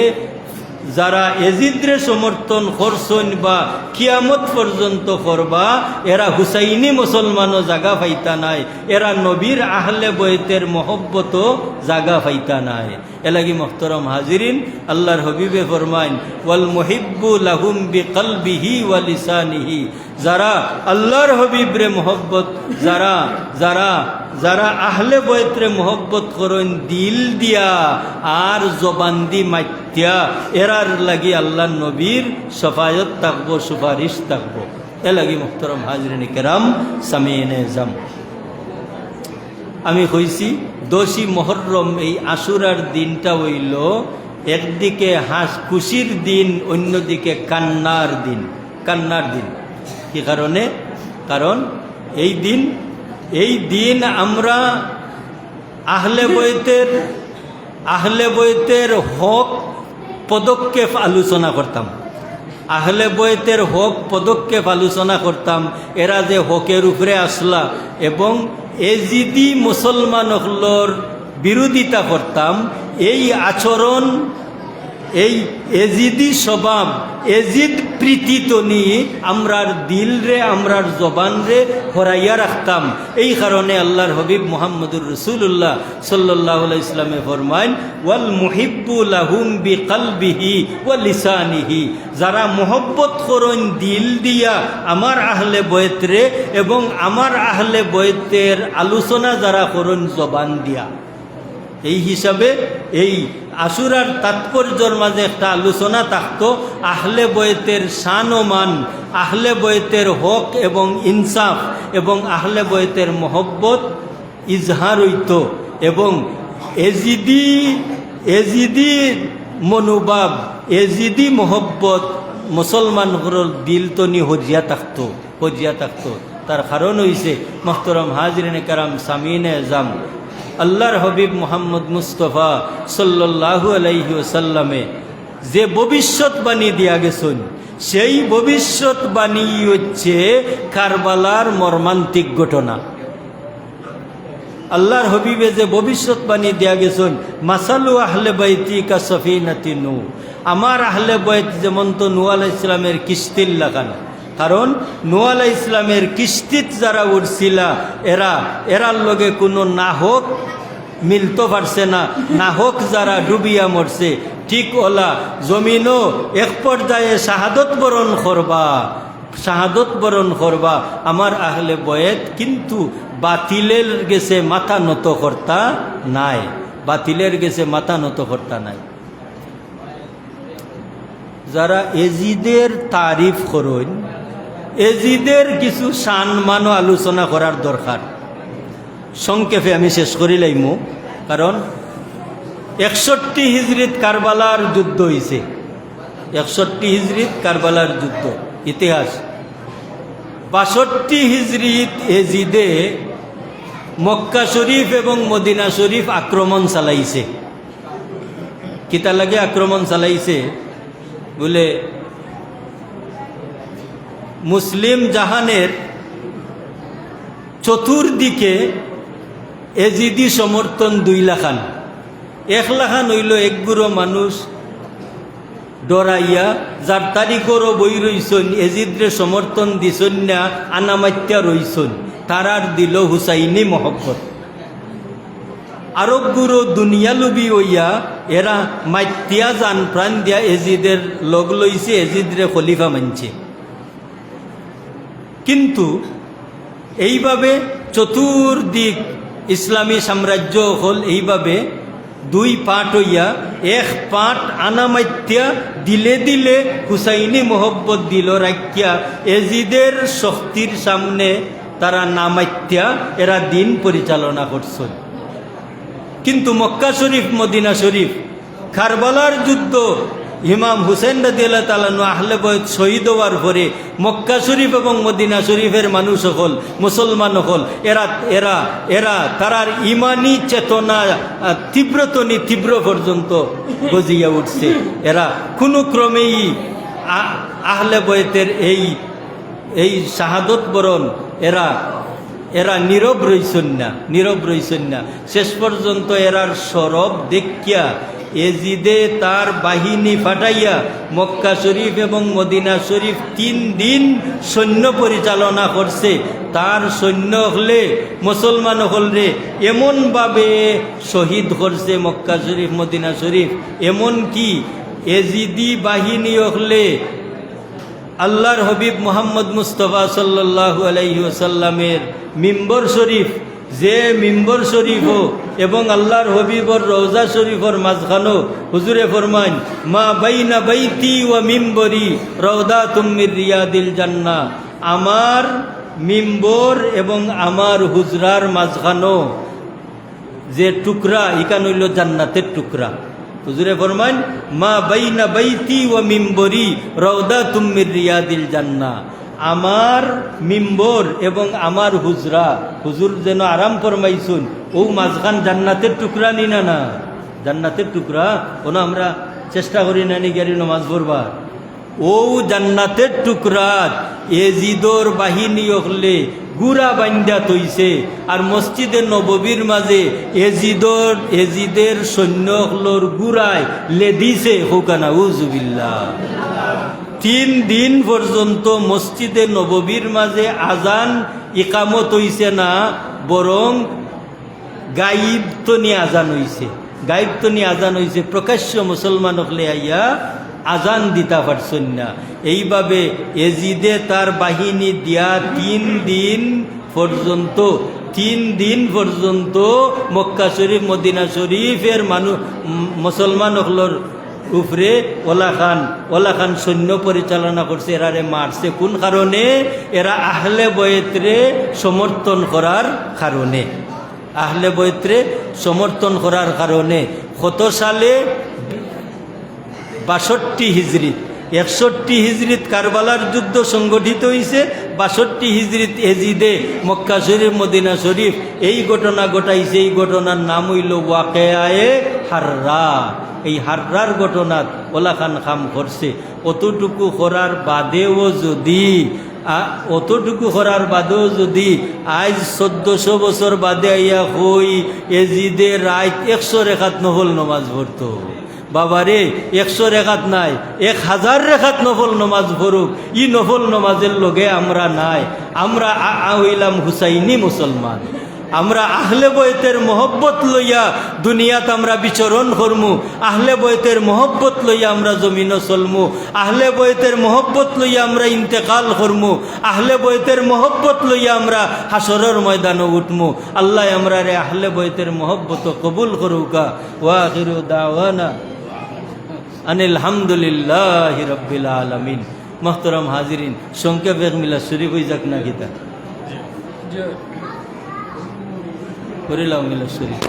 A: যারা এজিদরে সমর্থন করছেন বা কিয়ামত পর্যন্ত করবা এরা হুসাইনি মুসলমানও জাগা পাইতা নাই, এরা নবীর আহলে বয়তের মহব্বতও জাগা পাইতা নাই। এলাগি মোহতরম হাজিরিন, আল্লাহর হবিবে ফরমাইন ওয়াল মুহিব্বু লাহুম বিকলবিহি ওয়া লিসানিহি, যারা আল্লাহর হবিবরে মহব্বত যারা আহলে বয়তরে মহব্বত করেন দিল দিয়া আর জবান দি মাত্যা, এরার লাগি আল্লাহ নবীর সফায়ত থাকবো, সুপারিশ থাকবো। এ লাগি মুহতরম হাজরিন কেরাম সামিনে জাম, আমি কইছি 10ই মুহররম এই আশুরার দিনটা হইল একদিকে খুশির দিন, অন্যদিকে কান্নার দিন। কি কারণে? কারণ এই দিন আমরা আহলে বয়তের হক পদক্ষেপ আলোচনা করতাম, আহলে বয়তের হক পদক্ষেপ আলোচনা করতাম। এরা যে হকের উপরে আসলা এবং এজিদি মুসলমান হলর বিরোধিতা করতাম, এই আচরণ, এই এজিদি স্বভাব, এজিদ প্রীতি নিয়ে আমরার দিল রে আমরার জবান রে হরাইয়া রাখতাম। এই কারণে আল্লাহর হবিব মুহাম্মদুর রাসূলুল্লাহ সাল্লাল্লাহু আলাইহি ওয়াসাল্লামে ফরমাইন ওয়াল মুহিব্বু লাহুম বিকলবিহি ওয়া লিসানিহি, যারা মোহব্বত করেন দিল দিয়া আমার আহলে বয়ত রে এবং আমার আহলে বয়তের আলোচনা যারা করেন জবান দিয়া। এই হিসাবে এই আশুরার তাৎপর্যর মাঝে একটা আলোচনা থাকতো, আহলে বয়তের শান ও মান, আহলে বয়তের হক এবং ইনসাফ এবং আহলে বয়তের মহব্বত ইজহার হইত এবং এজিদি মনোভাব, এজিদি মহব্বত মুসলমানগুলোর দিল তো নি হজিয়া থাকতো। তার কারণ হইছে মোহতরম হাজরিনে কারাম সামিনে জাম, আল্লাহর হবিব মুহাম্মদ মুস্তফা সাল্লাল্লাহু আলাইহি ওয়াসাল্লামে যে ভবিষ্যৎবাণী দিয়া গেছেন, সেই ভবিষ্যৎবাণী হচ্ছে কারবালার মর্মান্তিক ঘটনা। আল্লাহর হবিবে যে ভবিষ্যৎবাণী দিয়া গেছেন, মাসালু আহলে বাইতি কা সফিনাতি নূহ, আমার আহলে বাইত যেমন তো নূহ আলাইহিস সালামের কিস্তির লাগানো। কারণ নূহ আলাইহিস ইসলামের কিস্তিত যারা উঠছিলা এরার লগে কোনো নাহক মিলতে পারছে না, নাহক যারা ডুবিয়া মরছে, ঠিক ওলা জমিনও এক পর্যায়ে শাহাদত বরণ করবা আমার আহলে বয়েত, কিন্তু বাতিলের গেছে মাথা নত করতা নাই। যারা এজিদের তারিফ করেন, এজিদের কিছু শান মানো আলোচনা করার দরকার। সংক্ষেপে আমি শেষ করি লাইমু, কারণ 61 হিজরিত কারবালার যুদ্ধ হয়েছে। 61 হিজরিত কারবালার যুদ্ধ ইতিহাস। 62 হিজরিত এজিদে মক্কা শরীফ এবং মদিনা শরীফ আক্রমণ চালাইছে। কিতা লাগে আক্রমণ চালাইছে বলে, মুসলিম জাহানের চতুর্দিকে এজিদি সমর্থন 2 লাখান, 1 লাখান হইল একগুড়ো মানুষ ডরাইয়া, যার তারিখরও বই রইছন, এজিদরে সমর্থন দিছন না, আনামাত্যা রইছন, তারার দিল হুসাইনি মহব্বত। আরবগুলো দুনিয়ালুবি হইয়া এরা মাতিয়া জান প্রাণ দিয়া এজিদের লগ লইছে, এজিদরে খলিফা মানছে। কিন্তু এইভাবে চতুর্দিক ইসলামী সাম্রাজ্য হল এইভাবে দুই পাট হইয়া এক পাট আনামাত্যা দিলে দিলে হুসাইনি মোহব্বত দিল রাখিয়া এজিদের শক্তির সামনে তারা নামাত্যা এরা দিন পরিচালনা করছে। কিন্তু মক্কা শরীফ মদিনা শরীফ কারবালার যুদ্ধ ইমাম হুসেন রাদিয়াল্লাহু তাআলা আহলে বাইত শহীদ হওয়ার পরে মক্কা শরীফ এবং মদিনা শরীফের মানুষ সকল মুসলমান সকল এরা এরা এরা তারার ইমানি চেতনা তীব্র পর্যন্ত গজিয়া উঠছে। এরা কোনো ক্রমেই আহলে বাইতের এই শাহাদত বরণ এরা নীরব রইছেন না। শেষ পর্যন্ত এরার সরব দেখিয়া এজিদে তার বাহিনী ফাটাইয়া মক্কা শরীফ এবং মদিনা শরীফ 3 দিন সৈন্য পরিচালনা করছে। তার সৈন্য হলে মুসলমান হলরে এমনভাবে শহীদ করছে মক্কা শরীফ মদিনা শরীফ, এমন কি এজিদি বাহিনী হলে আল্লাহর হবিব মুহাম্মদ মুস্তাফা সাল্লাল্লাহু আলাইহি ওয়াসাল্লামের মিম্বর শরীফ, যে মিম্বর শরীফ এবং আল্লাহর হবিবর রওজা শরীফর মাঝখানো হুজুরে ফরমান মা বাইনা বাইতি ওয়া মিম্বরি রাউদাতুম মির রিয়াদিল জান্নাহ, আমার মিম্বর এবং আমার হুজরার মাঝখানো যে টুকরা ইকান হইল জান্নাতের টুকরা। হুজুরে ফরমান মা বাইনা বাইতি ওয়া মিম্বরি রাউদাতুম মির রিয়াদিল জান্নাহ, আমার মিম্বর এবং আমার হুজরা, হুজুর যেন আরাম ফরমাইছুন ও মাঝখান জান্নাতের টুকরা নি না জান্নাতের টুকরা কোনো আমরা চেষ্টা করি না নি গেরি নমাজ পড়বার, ও জান্নাতের টুকরা এজিদর বাহিনী হলে গুড়া বান্ধা তৈছে। আর মসজিদে নববীর মাঝে এজিদের সৈন্য হলোর গুড়ায় লেদিছে হোকানা উজুবিল্লাহ। 3 দিন পর্যন্ত মসজিদে নববীর মাঝে আজান ইকামত হইছে না, বরং গাইবতনি আজান হইছে, প্রকাশ্য মুসলমান হলে আইয়া আজান দিতা পারছেন না। এইভাবে এজিদে তার বাহিনী দিয়া 3 দিন পর্যন্ত মক্কা শরীফ মদিনা শরীফের মুসলমান হলর উপরে ওলা খান সৈন্য পরিচালনা করছে। এরারে মারছে কোন কারণে? এরা আহলে বয়তরে সমর্থন করার কারণে। কত সালে? 62 হিজরিত, 61 হিজরিত কারবালার যুদ্ধ সংগঠিত হয়েছে, 62 হিজরিত এজিদে মক্কা শরীফ মদিনা শরীফ এই ঘটনা ঘটাইছে। এই ঘটনার নাম হইল ওয়াকিয়ায়ে হাররা। এই হাররার ঘটনাত ওলা খান খাম করছে। অতটুকু করার বাদেও যদি আজ 1400 বছর বাদে আইয়া হই এজিদে রাত 100 রেখাত নফল নমাজ পড়তো, বাবারে 100 রেখাত নাই 1000 রেখাত নফল নমাজ পড়ুক, ই নফল নমাজের লগে আমরা নাই। আমরা হইলাম হুসাইনি মুসলমান। আমরা আহলে বয়তের মহব্বত লইয়া দুনিয়াত আমরা বিচরণ করমু, আহলে বয়তের মহব্বত লইয়া আমরা জমিন চলমু, আহলে বয়তের মহব্বত লইয়া আমরা ইন্তেকাল করমু, আহলে বয়তের মহব্বত লইয়া আমরা হাসরের ময়দানে উঠমু। আল্লাহ আমরা রে আহলে বয়তের মহব্বত কবুল করুকা। ওয়া আখিরু দাওয়ানা আনিল হামদুলিল্লাহি রাব্বিল আলামিন। মুহতারাম হাজিরিন, সংক্ষেপে মিলা শরীফ হই যাক না গীতা করিলাম মিলা শরীফ।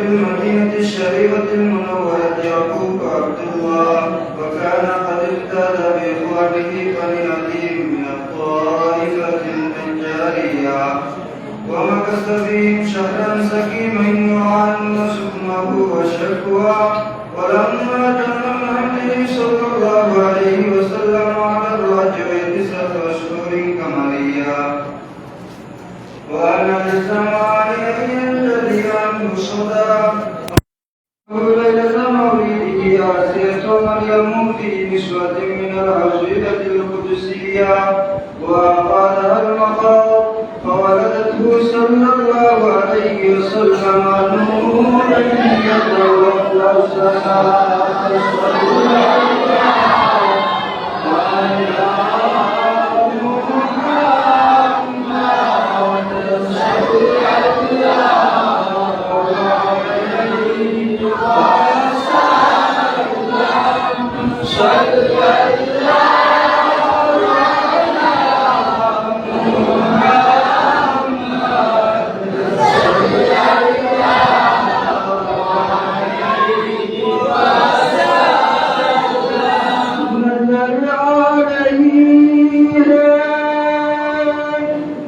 B: بالمدينة الشريفة المنورة يعقوب عبد الله، وكان قد اهتدى بإخوانه بني عديم من الطائفة النجارية، ومكث فيهم شهرا سكيما يعانون سكمه وشكوى. ولما تم النبي صلى الله عليه وسلم على الرجل 9 أشهر كمالية وأنا للزمان الذي عنه صدى ليلة مولده آسية مريم في نسوة من العزيزة القدسية وأقالها المخاض فولدته صلى الله عليه وسلم نورا يتوفى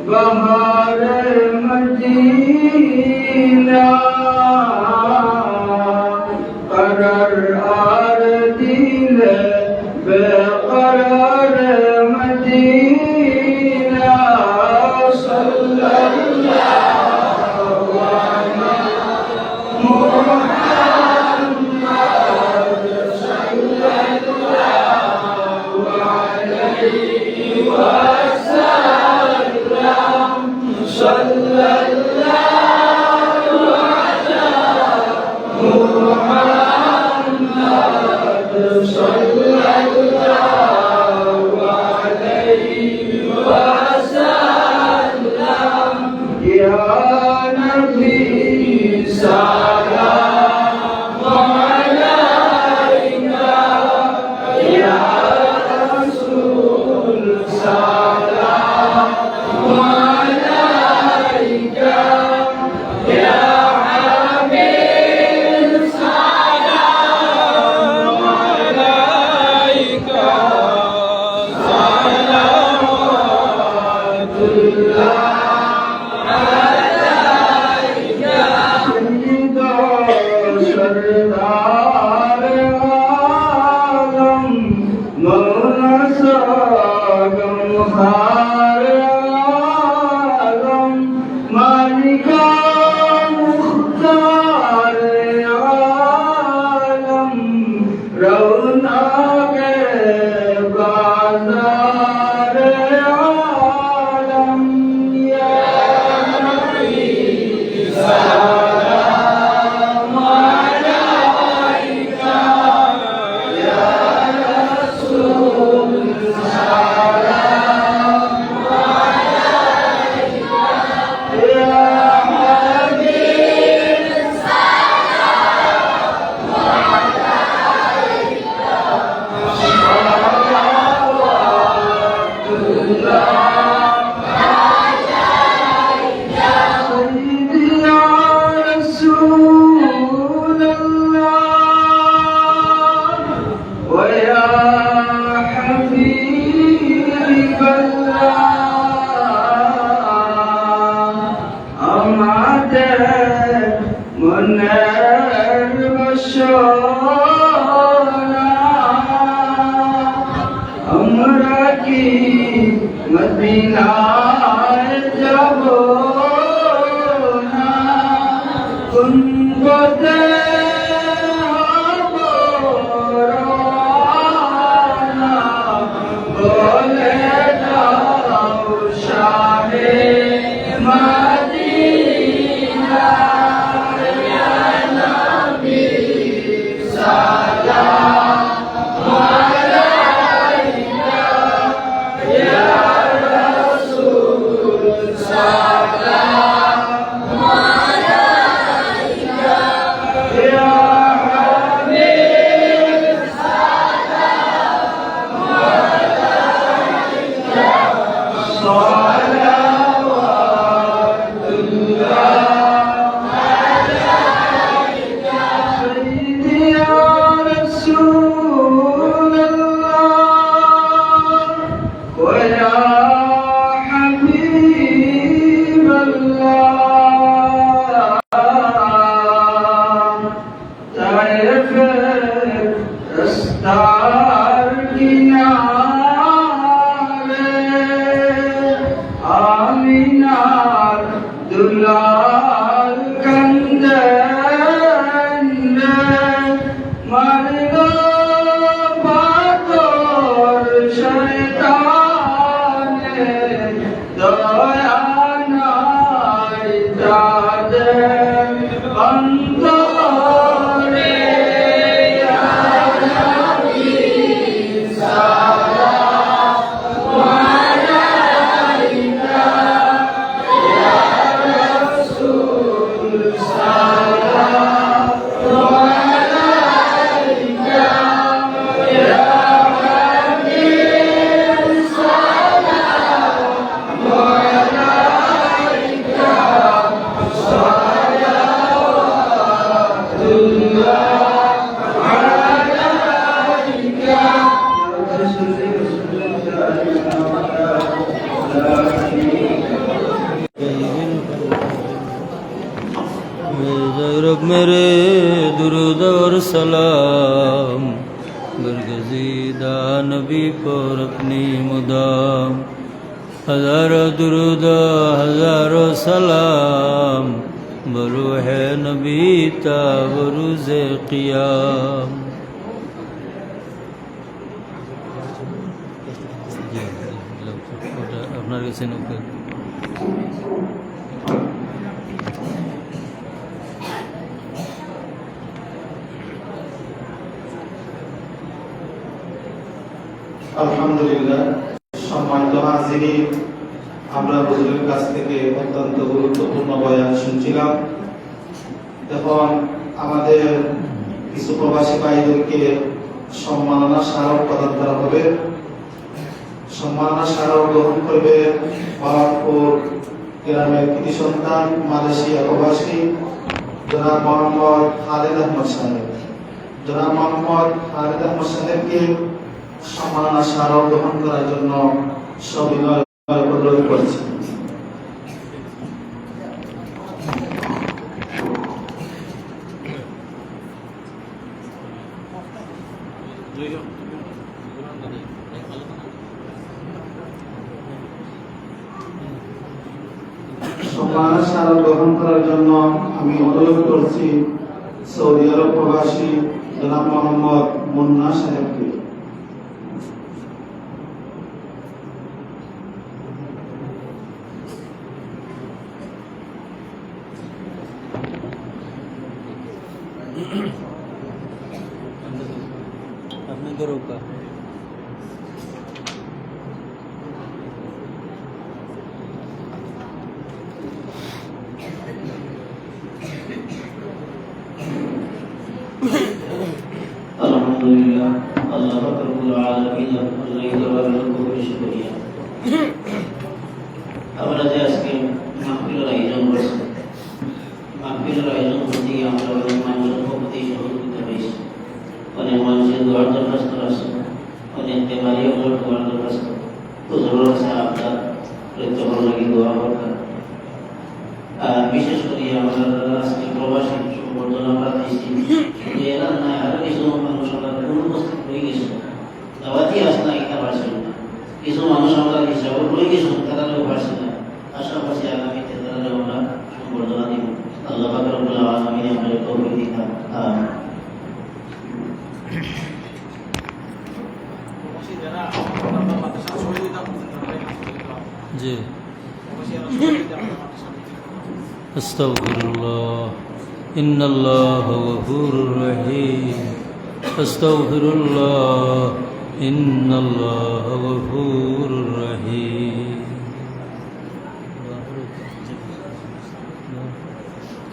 B: بهار مدینہ قرار دل بقرار مدینہ صلی اللہ علیہ محمد صلی اللہ علیہ وسلم صلى الله على محمد صلى الله عليه وسلم يا نبي سلام عليك يا رسول سلام عليك يا حبيب سلام عليك صلوات الله عليك سيدا سردار عالم مولا ساگم خار عالم مالکا مختار عالم رونق بازار عالم یا نبی سلام علیک یا رسول سلام علیک یا حبیب سلام علیک صلوات الله سيدي يا رسول الله ويا حبيب الله أمعت منار بشارة أمركي مدينة جبونا كن بورانا بولدا شاه مدينة يا نبي سلام عليك يا رسول سلام عليك يا حبيب سلام عليك صلوات الله عليك سيدي يا رسول الله ويا حبيب الله تعرف رستار كنار آمينار
A: पर अपनी मुदाम हजारों दुरूद हजारों सलाम बरूह नबी ता बरूज़े क़ियाम। আপনার কাছে নৌকা
C: আলহামদুলিল্লাহ। সম্মানিত হাজিরিন, আমরা হুজুরের কাছ থেকে অত্যন্ত গুরুত্বপূর্ণ বয়ান শুনছিলাম। এখন আমাদের কিছু প্রবাসী ভাইদেরকে সম্মাননা স্মারক প্রদান করা হবে। সম্মাননা স্মারক গ্রহণ করবে বারাকপুর গ্রামের কৃতি সন্তান মালয়েশিয়া প্রবাসী জনাব মোহাম্মদ খালেদ আহমদ সাহেব। জনাব মোহাম্মদ খালেদ আহমদ সাহেবকে সম্মাননা স্মারক গ্রহণ করার জন্য সবিনয় অনুরোধ করছি। সম্মাননা স্মারক গ্রহণ করার জন্য আমি অনুরোধ করছি সৌদি আরব প্রবাসী জনাব মোহাম্মদ মুন্না সাহেবকে।
A: আপনাদের নৌকা
D: আলহামদুলিল্লাহ, আল্লাহ রাব্বুল আলামিন আল্লাহর দরবারে লাখ কোটি শুকরিয়া। আমরা যে আজকে মাহফিলের আয়োজন করছি, মাহফিলের আয়োজন করতে গিয়ে আমরা অনেক মানুষের পক্ষ থেকে সহযোগিতা পেয়েছি। অনেক মানুষের দোয়ার দরখাস্ত আছে, অনেক বেমারিও দোয়ার দরখাস্ত, হুজুরের কাছে আপনার প্রত্যেকের লাগি দোয়া করতাম। আর বিশেষ করে আমরা আজকে প্রবাসী সম্বর্ধনা আমরা দিয়েছি যে এরা না আরো কিছু মানুষ আমরা অনুপস্থিত হয়ে গেছে, দাওয়াতি আসনা এটা পারছেন না, কিছু মানুষ আমরা হিসাব হয়ে গেছে তারাও পারছে না। আশা করছি আগামীতে তারাও আমরা সম্বর্ধনা দিব। আল্লাহ পাক রব্বুল আলামিন আমাদের তৌফিক দিন। আমিন।
A: जी अस्तगफिरुल्लाह इन्नल्लाह गफूरुर रहीम अस्तगफिरुल्लाह इन्नल्लाह गफूरुर रहीम।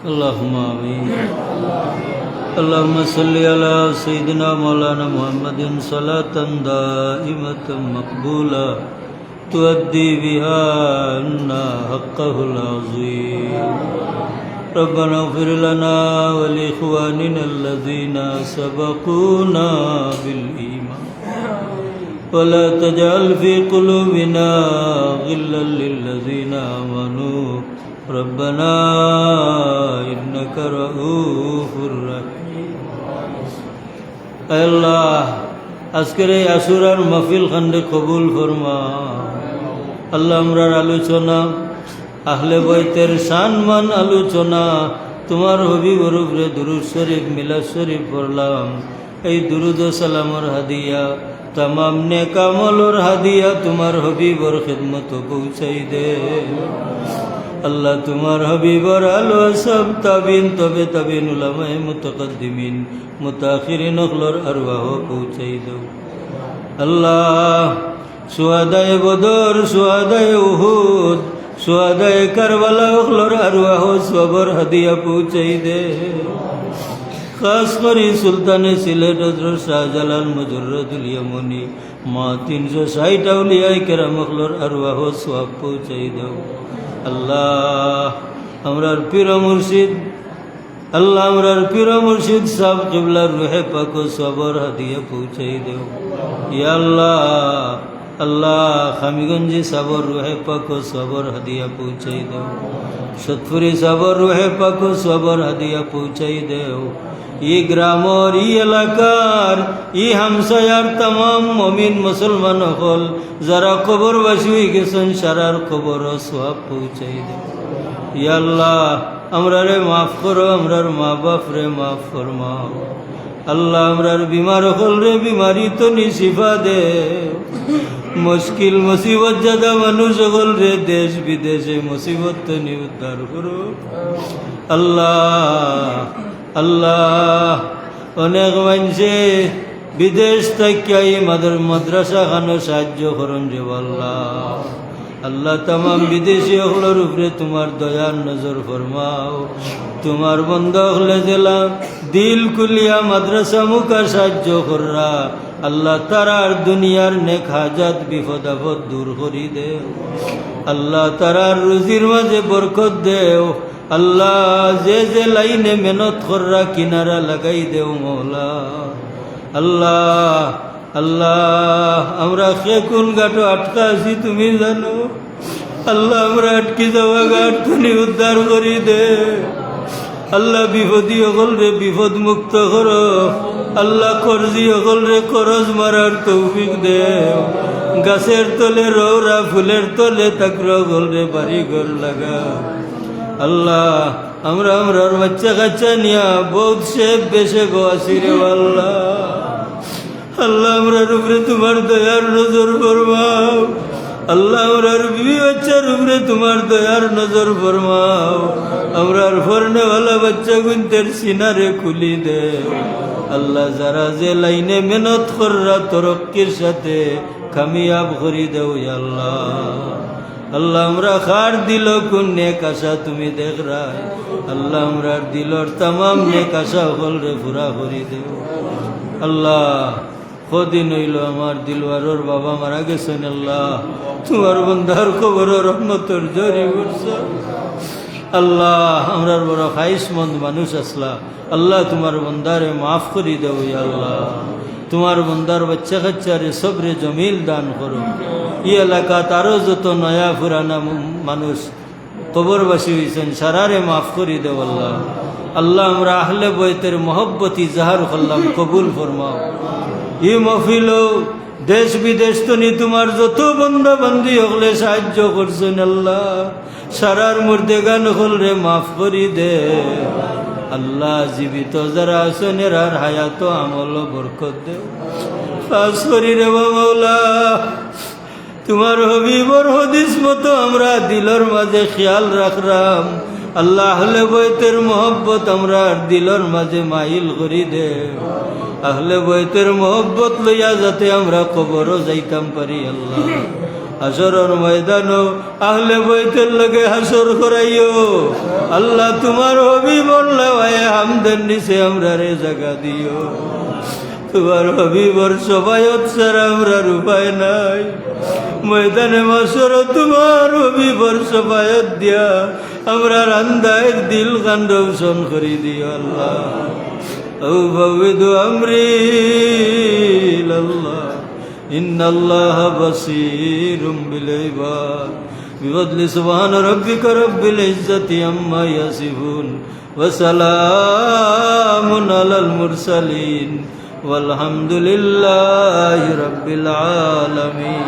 A: अल्लाहुम्मा आमीन। अल्लाहुम्मा सल्लि अला सय्यिदिना मौलाना मुहम्मदिन सलातन दाइमतन मक़बूला तुअद्दी बिहा अन्ना हक़्क़हुल अज़ीम। रब्बना इग़फिर लना व लिइख़वानिना अल्लज़ीना सबक़ूना बिल ईमान व ला तजअल फ़ी क़ुलूबिना ग़िल्लन लिल्लज़ीना आमनू रब्बना इन्नका रऊफ़ुर रहीम। अल्लाह আজকের এই আশুরার মাহফিল খান্ডে কবুল ফরমা। আল্লাহ আমরার আলোচনা আহলে বাইতের সম্মান আলোচনা তোমার হবিবর উপরে দুরূদ শরীফ মিলাদ শরীফ পড়লাম। এই দুরূদ ও সালামর হাদিয়া तमाम नेक अमल और हादिया तुम्हार हबीब और खिदमत पहुँचाई दे। अल्लाह तुम्हार हबीब और आलो सब ताबीन तबे ताबीन उलमाए मुतकद्दिमीन मुताखिरीन और अरवाह पहुँचाई दो। अल्लाह सुहादाए बदर सुहादाए उहुद सुहादाए करबला और अरवाह सबर हदिया पहुँचाई दे। खास करी सुल्तान सिलेट हज़रत शाहजालाल मुजर्रदुल यमनी माँ 360 औलिया किराम और अरवाह सवाब पहुँचाई दो। अल्लाह हमरार पीर मुर्शिद अल्लाह हमरार पीर मुर्शिद साहब क़िबला रूह पाक सबर हदिया पहुँचाई दो। या अल्लाह अल्लाह खामीगंजी साबर रूह पाक सबर हदिया पहुँचाई दो। सतपुरी साबर रूह पाक सबर हदिया पहुँचाई दो। ই গ্রামর ই এলাকার ই হামসায়ার তাম মমিন মুসলমান হল যারা কবরবাসী হয়ে গেছেন সারার কবর সওয়াব পৌঁছাই দে ইয়া আল্লাহ আমরারে মাফ করো আমরার মা বাপ রে মাফ ফরমাও আল্লাহ আমরার বিমার হল রে বিমারি তো নিশিফা দে মুশকিল মুসিবত জাদা মানুষ হল রে দেশ বিদেশে মুসিবত তো নি উদ্ধার করো আল্লাহ আল্লাহ অনেক মানুষে বিদেশ থেকে মাদ্রাসা খানো সাহায্য করুন রে আল্লাহ আল্লাহ তামাম বিদেশি হলোর উপরে তোমার দয়ার নজর ফরমাও তোমার বন্ধ হলে দিলাম দিল কুলিয়া মাদ্রাসা মুখা সাহায্য কররা আল্লাহ তারার দুনিয়ার নেক হাজাত বিপদ আপদ দূর করি দেও আল্লাহ তারার রুজির মাঝে বরকত দেও আল্লাহ যে যে লাইনে মেহনত কররা কিনারা লাগাই দেও মৌলা আল্লাহ আল্লাহ আমরা সে কোন ঘাটো আটকা আছি তুমি জানো আল্লাহ আমরা আটকে যাওয়া ঘাট তুমি উদ্ধার করি দে আল্লাহ বিপদী হল রে বিপদ মুক্ত করো আল্লাহ করজি হল রে করজ মারার তৌফিক দে গাছের তলে রৌরা ফুলের তলে তাকর হল রে বাড়ি ঘর লাগা আল্লাহ আমরা আমরার বাচ্চা কাচ্চা নিয়া বহুত সে বেশে গো আসি রে আল্লাহ আল্লাহ আমরার উপরে তোমার দয়ার নজর ফরমাও আল্লাহ আমরার বিবি বাচ্চার উপরে তোমার দয়ার নজর ফরমাও আমরার ফরনেওয়ালা বাচ্চা গুনতের সিনারে খুলি দে আল্লাহ যারা যে লাইনে মেহনত কররা তরক্কির সাথে কামিয়াব করি দেও আল্লাহ আল্লাহ আমরা খার দিল কোন নেক আশা তুমি দেখ রায় আল্লাহ আমরার দিলর তামাম নেক আশা হল রে পুরা করি দেও আল্লাহ কদিন হইল আমার দিলওয়ারোর বাবা মারা গেছেন আল্লাহ তোমার বন্ধার খবর রহমতর জরি করছ আল্লাহ আমরার বড় খাইশমন্দ মানুষ আসলা আল্লাহ তোমার বন্দারে মাফ করি দেও আল্লাহ তোমার বন্দার বাচ্চা কাচ্চারে সবরে জমিল দান করো ই এলাকা তারও যত নয়া পুরানা মানুষ কবরবাসী হয়েছেন সারারে মাফ করি দেও আল্লাহ আল্লাহ আমরা আহলে বয়তের মহব্বতি জাহার করলাম কবুল ফরমাও ই মহফিল দেশ বিদেশ তো নি তোমার যত বন্ধা বন্দি হলে সাহায্য করছেন আল্লাহ সারার মুর্দে গান হল রে মাফ করি দে আল্লাহ জীবিত যারা আছেন এরার হায়াত আমল বরকত দে পাস করি রে মাওলা তোমার হবিবর হদিস মতো আমরা দিলর মাঝে খেয়াল রাখলাম আল্লাহ আহলে বয়তের মোহব্বত আমরা দিলর মাঝে মাইল করি দে আহলে বয়তের মোহব্বত লইয়া যাতে আমরা কবরও যাইতাম পারি আল্লাহ হাসরের ময়দানও আহলে বয়তের লগে হাসর করাইও আল্লাহ তোমার হবিবর লেওয়ায়ে হামদের নিচে আমরা রে জায়গা দিও তোমার হবিবর সবাইত ছাড়া আমরা উপায় নাই ময়দানে মাসর তোমার হবিবর সবাইত দিয়া আমরা রান্দায় দিল কান্ড রোশন করি দিও আল্লাহ أفوض أمري إلى الله إن الله بصير بالعباد بفضل سبحان ربك رب العزة عما يصفون وسلام على المرسلين والحمد لله رب العالمين